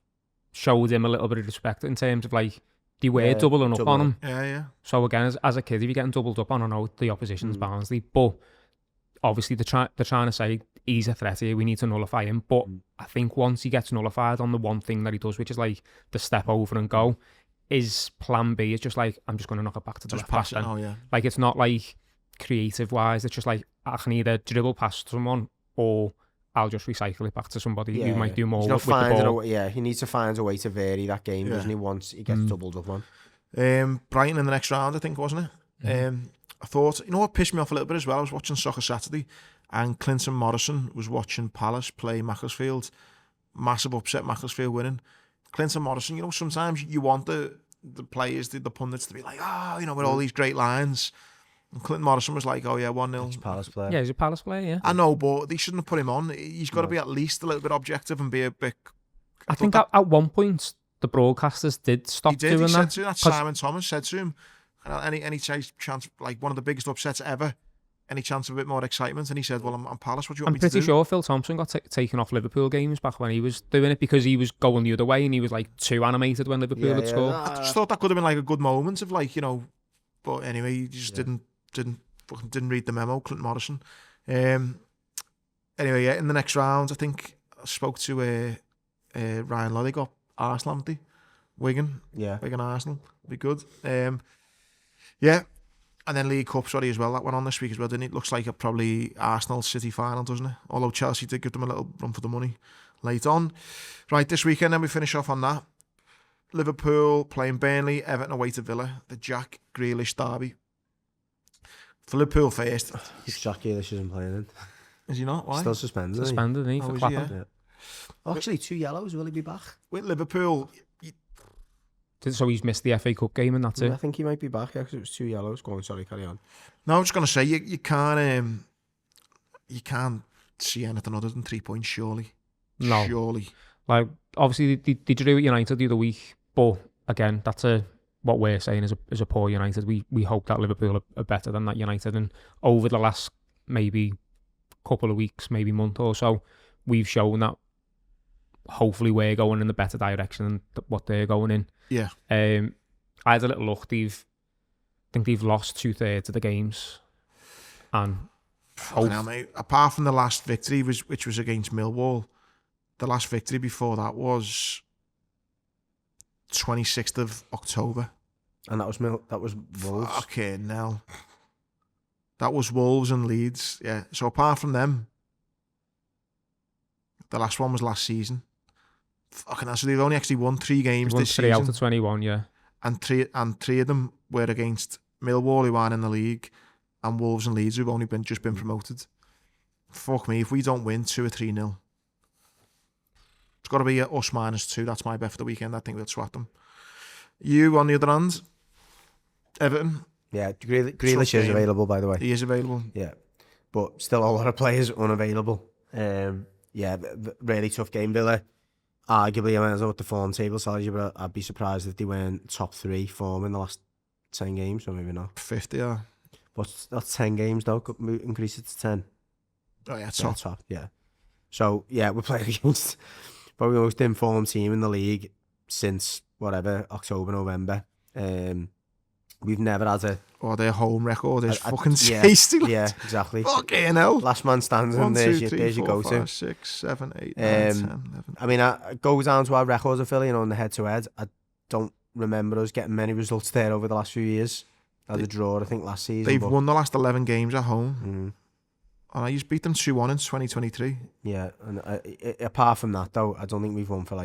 Speaker 2: showed him a little bit of respect in terms of like they were doubling up on him.
Speaker 1: Yeah. So
Speaker 2: again, as a kid, if you're getting doubled up on, I know the opposition's Barnsley, but obviously they're trying to say he's a threat here, we need to nullify him. But I think once he gets nullified on the one thing that he does, which is like the step over and go, his plan B is just like, I'm just going to knock it back to the left pass. Like, it's not like creative wise, it's just like I can either dribble past someone or I'll just recycle it back to somebody who might do more with the ball.
Speaker 3: He needs to find a way to vary that game, doesn't he, once he gets doubled up on.
Speaker 1: Brighton in the next round, I think, wasn't it? I thought, you know what pissed me off a little bit as well? I was watching Soccer Saturday and Clinton Morrison was watching Palace play Macclesfield. Massive upset, Macclesfield winning. Clinton Morrison, you know, sometimes you want the players, the pundits to be like, you know, with all these great lines. And Clinton Morrison was like, 1-0.
Speaker 3: He's a Palace player.
Speaker 2: Yeah, he's a Palace player, yeah.
Speaker 1: I know, but they shouldn't have put him on. He's got to be at least a little bit objective and be a bit...
Speaker 2: I think at one point, the broadcasters did stop doing that.
Speaker 1: Said to that. Simon Thomas said to him, any chance, like one of the biggest upsets ever, any chance of a bit more excitement? And he said, well, I'm Palace, what do you want me to do?
Speaker 2: I'm pretty sure Phil Thompson got taken off Liverpool games back when he was doing it because he was going the other way and he was like too animated when Liverpool had scored.
Speaker 1: I just thought that could have been like a good moment of like, you know, but anyway, he just didn't read the memo, Clinton Morrison. Anyway, in the next round, I think I spoke to Ryan Loddy, got Arsenal, haven't they? Wigan Arsenal, be good. And then League Cup, as well, that went on this week as well, didn't it? Looks like a probably Arsenal City final, doesn't it? Although Chelsea did give them a little run for the money late on. Right, this weekend, then we finish off on that. Liverpool playing Burnley, Everton away to Villa, the Jack Grealish derby. For Liverpool first.
Speaker 3: Jack Grealish isn't playing in.
Speaker 1: Is he not? Why?
Speaker 3: Still suspended.
Speaker 2: Suspended, isn't he? For clapping.
Speaker 3: Yeah. Oh, actually, 2 yellows. Will he be back?
Speaker 1: With Liverpool...
Speaker 2: So he's missed the FA Cup game and that's it?
Speaker 3: I think he might be back, because it was 2 yellows. Go on, sorry, carry on.
Speaker 1: No, I'm just going to say, you can't see anything other than 3 points, surely.
Speaker 2: No.
Speaker 1: Surely.
Speaker 2: Like, obviously, they drew at United the other week, but again, that's what we're saying is a poor United. We hope that Liverpool are better than that United, and over the last maybe couple of weeks, maybe month or so, we've shown that hopefully we're going in the better direction than what they're going in.
Speaker 1: Yeah.
Speaker 2: I had a little look. I think they've lost 2/3 of the games, and
Speaker 1: Now, mate, apart from the last victory, which was against Millwall, the last victory before that was 26th of October.
Speaker 3: And that was Wolves.
Speaker 1: Okay, now that was Wolves and Leeds. Yeah. So apart from them, the last one was last season. Fucking hell, so they've only actually won 3 games this season.
Speaker 2: 3 out of 21, yeah.
Speaker 1: And three of them were against Millwall, who aren't in the league, and Wolves and Leeds, who've only just been promoted. Fuck me, if we don't win 2 or 3-0, it's got to be us -2. That's my bet for the weekend. I think we'll swat them. You, on the other hand, Everton.
Speaker 3: Yeah, Grealish is available, by the way.
Speaker 1: He is available.
Speaker 3: Yeah, but still a lot of players unavailable. Yeah, really tough game. Villa, arguably, I don't know what the form table tells you, but I'd be surprised if they weren't top 3 form in the last 10 games, or maybe not.
Speaker 1: 50, yeah.
Speaker 3: But that's 10 games, though. Increase it to 10.
Speaker 1: Oh, yeah,
Speaker 3: top, yeah. So, yeah, we're playing against probably the most informed team in the league since, October, November. We've never had a...
Speaker 1: Oh, their home record is fucking tasty.
Speaker 3: Yeah, exactly.
Speaker 1: Fucking hell.
Speaker 3: Last man standing, 1, 2, 3, 4, 5,
Speaker 1: 6, 7, 8, 9, 10, 11.
Speaker 3: I mean, I go down to our records of Philly, on the head-to-head. I don't remember us getting many results there over the last few years. Had a draw, I think, last season.
Speaker 1: They've won the last 11 games at home. And I just beat them 2-1 in 2023.
Speaker 3: Yeah, and apart from that, though, I don't think we've won for,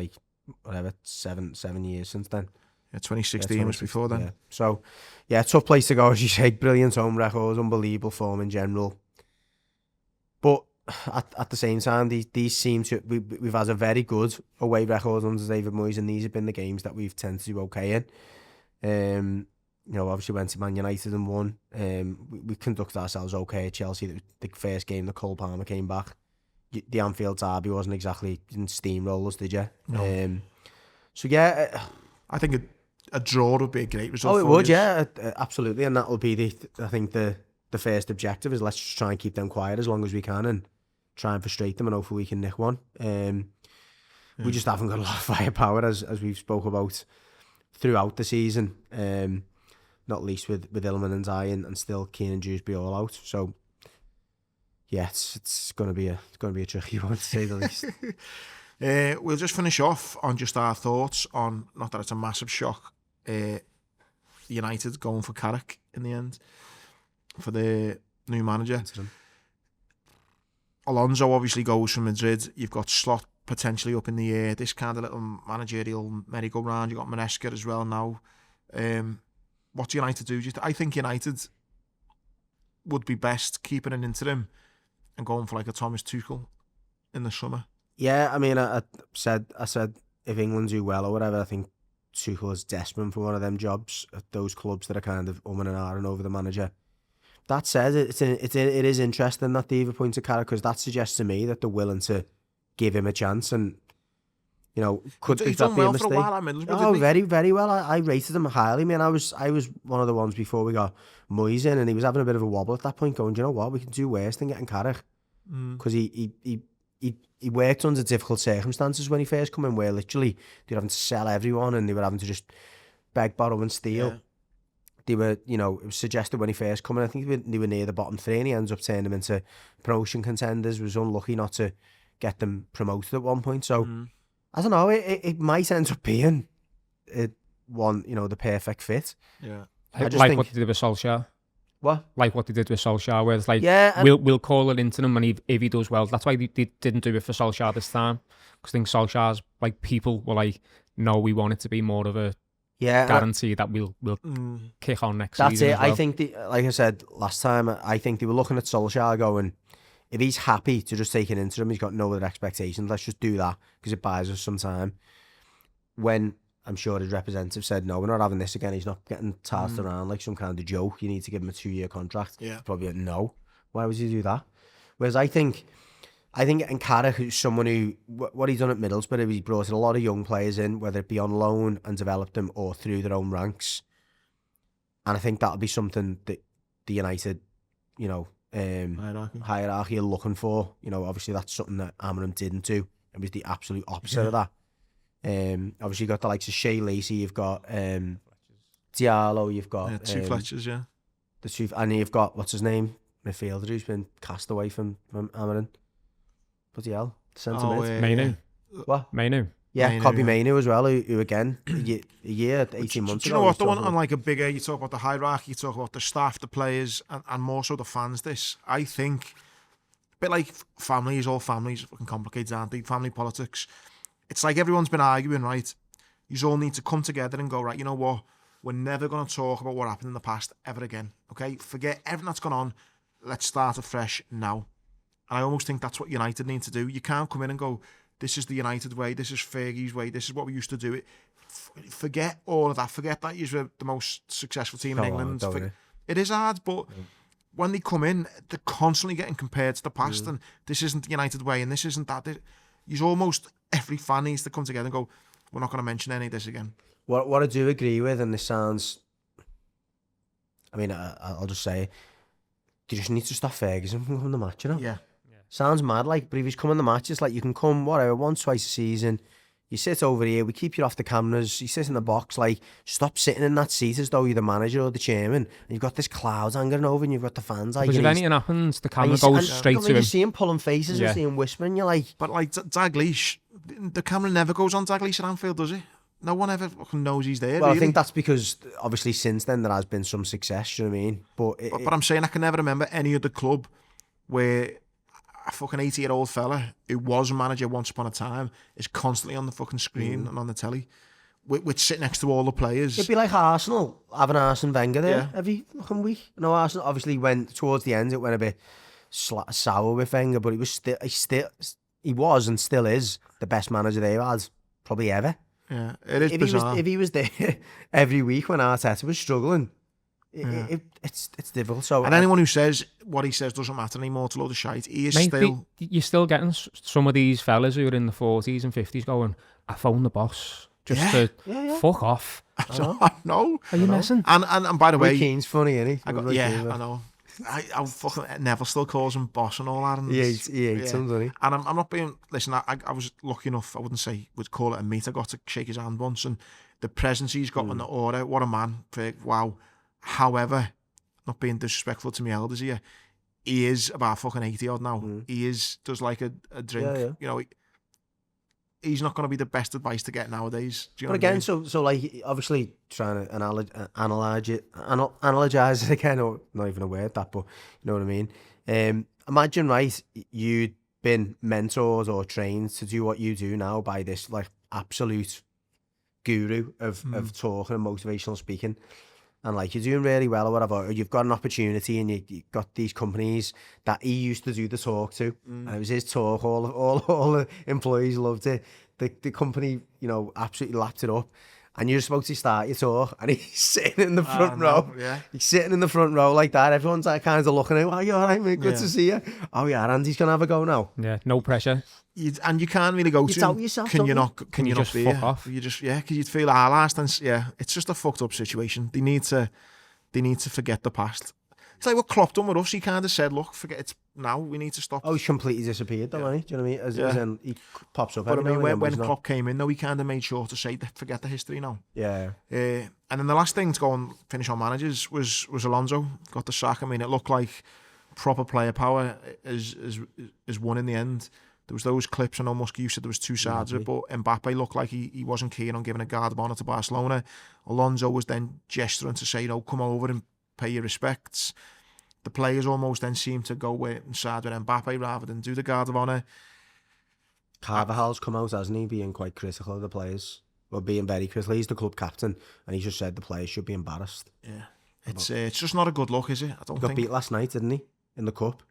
Speaker 3: 7 years since then.
Speaker 1: Yeah, 2016 was before then.
Speaker 3: Yeah. So, yeah, tough place to go, as you say. Brilliant home records, unbelievable form in general. But at the same time, these seem to... We've had a very good away record under David Moyes, and these have been the games that we've tended to do okay in. Obviously went to Man United and won. We conducted ourselves okay at Chelsea. The first game, the Cole Palmer came back. The Anfield derby wasn't exactly in steamrollers, did you?
Speaker 1: No.
Speaker 3: So, yeah...
Speaker 1: I think a draw would be a great result.
Speaker 3: Oh, it would, yeah, absolutely. And that will be the first objective is let's just try and keep them quiet as long as we can and try and frustrate them, and hopefully we can nick one. We just haven't got a lot of firepower, as we've spoke about throughout the season. Not least with Ilman and Zion, and still Keane and Dewsbury all out. So yeah, it's going to be a tricky one, to say the least.
Speaker 1: We'll just finish off on just our thoughts on, not that it's a massive shock, United going for Carrick in the end for the new manager. Alonso obviously goes from Madrid. You've got Slot potentially up in the air. This kind of little managerial merry-go-round. You've got Manesca as well now. What do United do? I think United would be best keeping an interim and going for like a Thomas Tuchel in the summer.
Speaker 3: Yeah, I mean, I said if England do well or whatever, I think Tuchel is desperate for one of them jobs at those clubs that are kind of and ahhing over the manager. That said, it is interesting that they even point to Carrick, because that suggests to me that they're willing to give him a chance, and could that be a mistake?
Speaker 1: For a while,
Speaker 3: oh, very, very well. I rated him highly. I mean, I was one of the ones before we got Moyes in, and he was having a bit of a wobble at that point, going, do you know what, we can do worse than getting Carrick, because he worked under difficult circumstances when he first came in, where literally they were having to sell everyone and they were having to just beg, borrow and steal. Yeah. They were, it was suggested when he first came in, I think they were near the bottom 3, and he ends up turning them into promotion contenders. Was unlucky not to get them promoted at one point. So, I don't know, it might end up being the perfect fit.
Speaker 1: Yeah.
Speaker 2: What they did with Solskjaer.
Speaker 3: What?
Speaker 2: Like what they did with Solskjaer, where it's like, we'll call it into him, and if he does well, that's why they didn't do it for Solskjaer this time, because I think Solskjaer's, people were like, no, we want it to be more of a guarantee that we'll kick on next season. That's it.
Speaker 3: Well. I think, like I said last time, I think they were looking at Solskjaer going, if he's happy to just take an interim, he's got no other expectations, let's just do that, because it buys us some time. When I'm sure his representative said, no, we're not having this again. He's not getting tossed around like some kind of joke. You need to give him a 2-year contract.
Speaker 1: Yeah.
Speaker 3: He's probably like, no. Why would you do that? Whereas I think in Carrick, who's someone who, what he's done at Middlesbrough, he's brought a lot of young players in, whether it be on loan and developed them or through their own ranks. And I think that'll be something that the United, hierarchy are looking for. You know, obviously that's something that Amorim didn't do. It was the absolute opposite of that. Obviously you've got the likes of Shea Lacey, you've got Diallo, you've got
Speaker 1: two Fletchers,
Speaker 3: the two, and you've got what's his name, midfielder who's been cast away from Amorim. Bloody hell, centre mid.
Speaker 2: Mainu.
Speaker 3: What?
Speaker 2: Mainu.
Speaker 3: Yeah, Kobe Mainu as well, who again, a year, 18 months ago.
Speaker 1: Do you know what, the one on like a bigger, you talk about the hierarchy, you talk about the staff, the players, and more so the fans, I think, a bit like families, all families fucking complicated, aren't they? Family politics. It's like everyone's been arguing, right? You all need to come together and go, right, you know what? We're never going to talk about what happened in the past ever again, okay? Forget everything that's gone on. Let's start afresh now. And I almost think that's what United need to do. You can't come in and go, this is the United way, this is Fergie's way, this is what we used to do. It. Forget all of that. Forget that you're the most successful team in England. It is hard, but when they come in, they're constantly getting compared to the past, and this isn't the United way, and this isn't that. Almost every fan needs to come together and go, we're not going to mention any of this again.
Speaker 3: What I do agree with, and this sounds, I mean, I'll just say, you just need to stop Ferguson from coming to the match, you know?
Speaker 1: Yeah.
Speaker 3: Sounds mad, like, but if he's coming to the match, it's like you can come, whatever, once, twice a season. You sit over here, we keep you off the cameras, you sit in the box, like, stop sitting in that seat as though you're the manager or the chairman, and you've got this cloud hanging over and you've got the fans, like...
Speaker 2: Because if anything happens, the camera goes straight to him.
Speaker 3: You see him pulling faces and see him whispering, you're like...
Speaker 1: But like, Dalglish, the camera never goes on Dalglish at Anfield, does it? No one ever fucking knows he's there,
Speaker 3: Well,
Speaker 1: really.
Speaker 3: I think that's because, obviously, since then, there has been some success, you know what I mean? But
Speaker 1: I'm saying I can never remember any other club where a fucking 80-year-old fella who was a manager once upon a time is constantly on the fucking screen and on the telly, with sitting next to all the players.
Speaker 3: It'd be like Arsenal, having Arsene Wenger there every fucking week. No, Arsenal obviously went, towards the end, it went a bit sour with Wenger, but he was and still is the best manager they've had, probably ever.
Speaker 1: Yeah, it is bizarre.
Speaker 3: If he was there every week when Arteta was struggling, it's difficult. So,
Speaker 1: and anyone who says what he says doesn't matter anymore, it's a load of shite. He is still...
Speaker 2: You're still getting some of these fellas who are in the 40s and 50s going, I phoned the boss just to fuck off.
Speaker 1: I know.
Speaker 2: Are you messing?
Speaker 1: And by the way...
Speaker 3: Keane's funny, isn't he?
Speaker 1: I know. I fucking Neville still calls him boss and all that. And
Speaker 3: he hates him, doesn't he?
Speaker 1: And I'm not being... Listen, I was lucky enough, I wouldn't say would call it a meet. I got to shake his hand once, and the presence he's got in the aura, what a man. Wow. However, not being disrespectful to my elders here, he is about fucking 80 odd now. He does like a drink. Yeah. You know, he's not going to be the best advice to get nowadays. Do you know
Speaker 3: but again,
Speaker 1: what I mean?
Speaker 3: so like, obviously trying to analogize it again, or not even a word that, but you know what I mean? Imagine, right, you'd been mentored or trained to do what you do now by this like absolute guru of talking and motivational speaking. And like, you're doing really well or whatever, or you've got an opportunity and you've got these companies that he used to do the talk to, and it was his talk, all the employees loved it. The company, you know, absolutely lapped it up. And you're supposed to start your talk, and he's sitting in the front row. Yeah. He's sitting in the front row like that. Everyone's like kind of looking at him, oh, you all right, mate? Good to see you. Oh, yeah, Andy's going to have a go now.
Speaker 2: Yeah, no pressure.
Speaker 1: And you can't really go to him.
Speaker 3: Yourself,
Speaker 1: can you not
Speaker 2: just
Speaker 1: be
Speaker 2: fuck off?
Speaker 1: You just, because you'd feel last, and it's just a fucked up situation. They need to forget the past. It's like what Klopp done with us. He kind of said, look, forget it now. We need to stop.
Speaker 3: Oh, he's completely disappeared, though, hasn't he? Do you know what I mean? As in, he pops up.
Speaker 1: But I mean, when Klopp came in, though, he kind of made sure to say, forget the history now.
Speaker 3: Yeah.
Speaker 1: And then the last thing to go and finish on managers was Alonso. Got the sack. I mean, it looked like proper player power is won in the end. There was those clips, I know Muskie, you said there was two sides of it, but Mbappe looked like he wasn't keen on giving a guard of honour to Barcelona. Alonso was then gesturing to say, come over and pay your respects. The players almost then seemed to go inside with Mbappe rather than do the guard of honour.
Speaker 3: Carvajal's come out, hasn't he, being quite critical of the players. Well, being very critical. He's the club captain, and he just said the players should be embarrassed.
Speaker 1: Yeah. It's just not a good look, is it? I don't think.
Speaker 3: Got beat last night, didn't he? In the cup.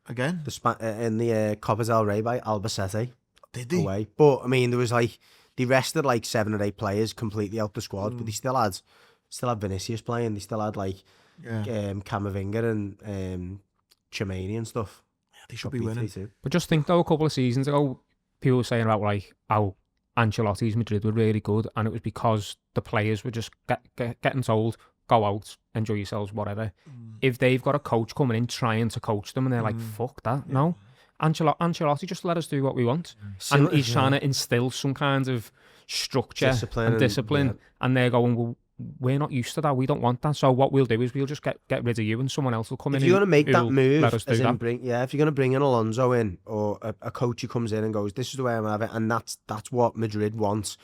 Speaker 1: Again?
Speaker 3: In the Copa del Rey by Albacete.
Speaker 1: Did they?
Speaker 3: Away. But, I mean, there was like, they rested like 7 or 8 players completely out the squad, but they still had Vinicius playing. They still had like Camavinga and Chimani and stuff.
Speaker 1: Yeah, they should be winning.
Speaker 2: But just think though, a couple of seasons ago, people were saying about like how Ancelotti's Madrid were really good, and it was because the players were just getting told, go out, enjoy yourselves, whatever. If they've got a coach coming in trying to coach them and they're like, fuck that, no. Ancelotti just let us do what we want. And he's trying to instill some kind of structure and discipline. And they're going, well, we're not used to that. We don't want that. So what we'll do is we'll just get rid of you and someone else will come in.
Speaker 3: If you're going to make that move,
Speaker 2: let us do that.
Speaker 3: If you're going to bring in Alonso in, or a coach who comes in and goes, this is the way I'm going to have it, and that's what Madrid wants.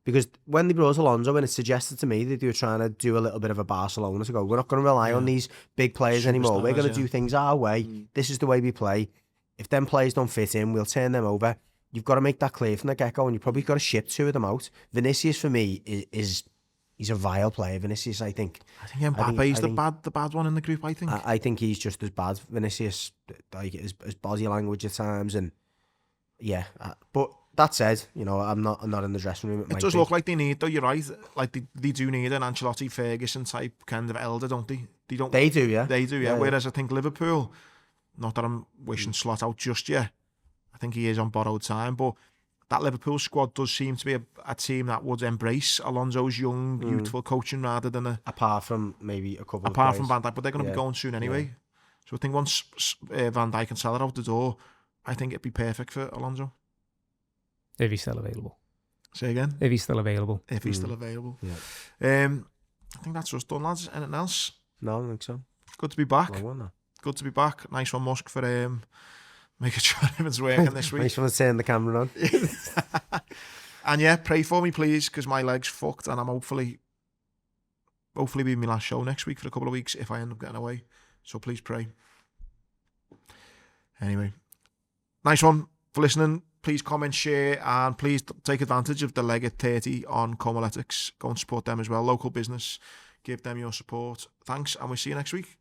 Speaker 3: Because when they brought Alonso in, it suggested to me that they were trying to do a little bit of a Barcelona to go, we're not going to rely on these big players anymore. We're going to do things our way. This is the way we play. If them players don't fit in, we'll turn them over. You've got to make that clear from the get-go, and you've probably got to ship 2 of them out. Vinicius, for me, is he's a vile player, Vinicius, I think.
Speaker 1: I think Mbappe's the bad one in the group, I think.
Speaker 3: I think he's just as bad. Vinicius, like his body language at times, and but that said, I'm not in the dressing room.
Speaker 1: It does look like they need, though, you're right. Like they do need an Ancelotti, Ferguson type kind of elder, don't they? They do, yeah. Whereas I think Liverpool, not that I'm wishing Slot out just yet, I think he is on borrowed time, but that Liverpool squad does seem to be a team that would embrace Alonso's young, youthful coaching rather than apart from maybe a couple apart from Van Dijk, but they're going to be going soon anyway. Yeah. So I think once Van Dijk and Salah out the door, I think it'd be perfect for Alonso.
Speaker 2: If he's still available.
Speaker 1: Say again?
Speaker 2: If he's still available.
Speaker 1: If he's still available. Yeah. I think that's us done, lads. Anything else?
Speaker 3: No, I don't think so.
Speaker 1: Good to be back. Good to be back. Nice one, Musk, for making sure everyone's working this week.
Speaker 3: Nice one to turn the camera on.
Speaker 1: And yeah, pray for me, please, because my leg's fucked, and I'm hopefully be my last show next week for a couple of weeks if I end up getting away. So please pray. Anyway, nice one for listening. Please comment, share, and please take advantage of the leg at 30 on Comaletics. Go and support them as well. Local business. Give them your support. Thanks, and we'll see you next week.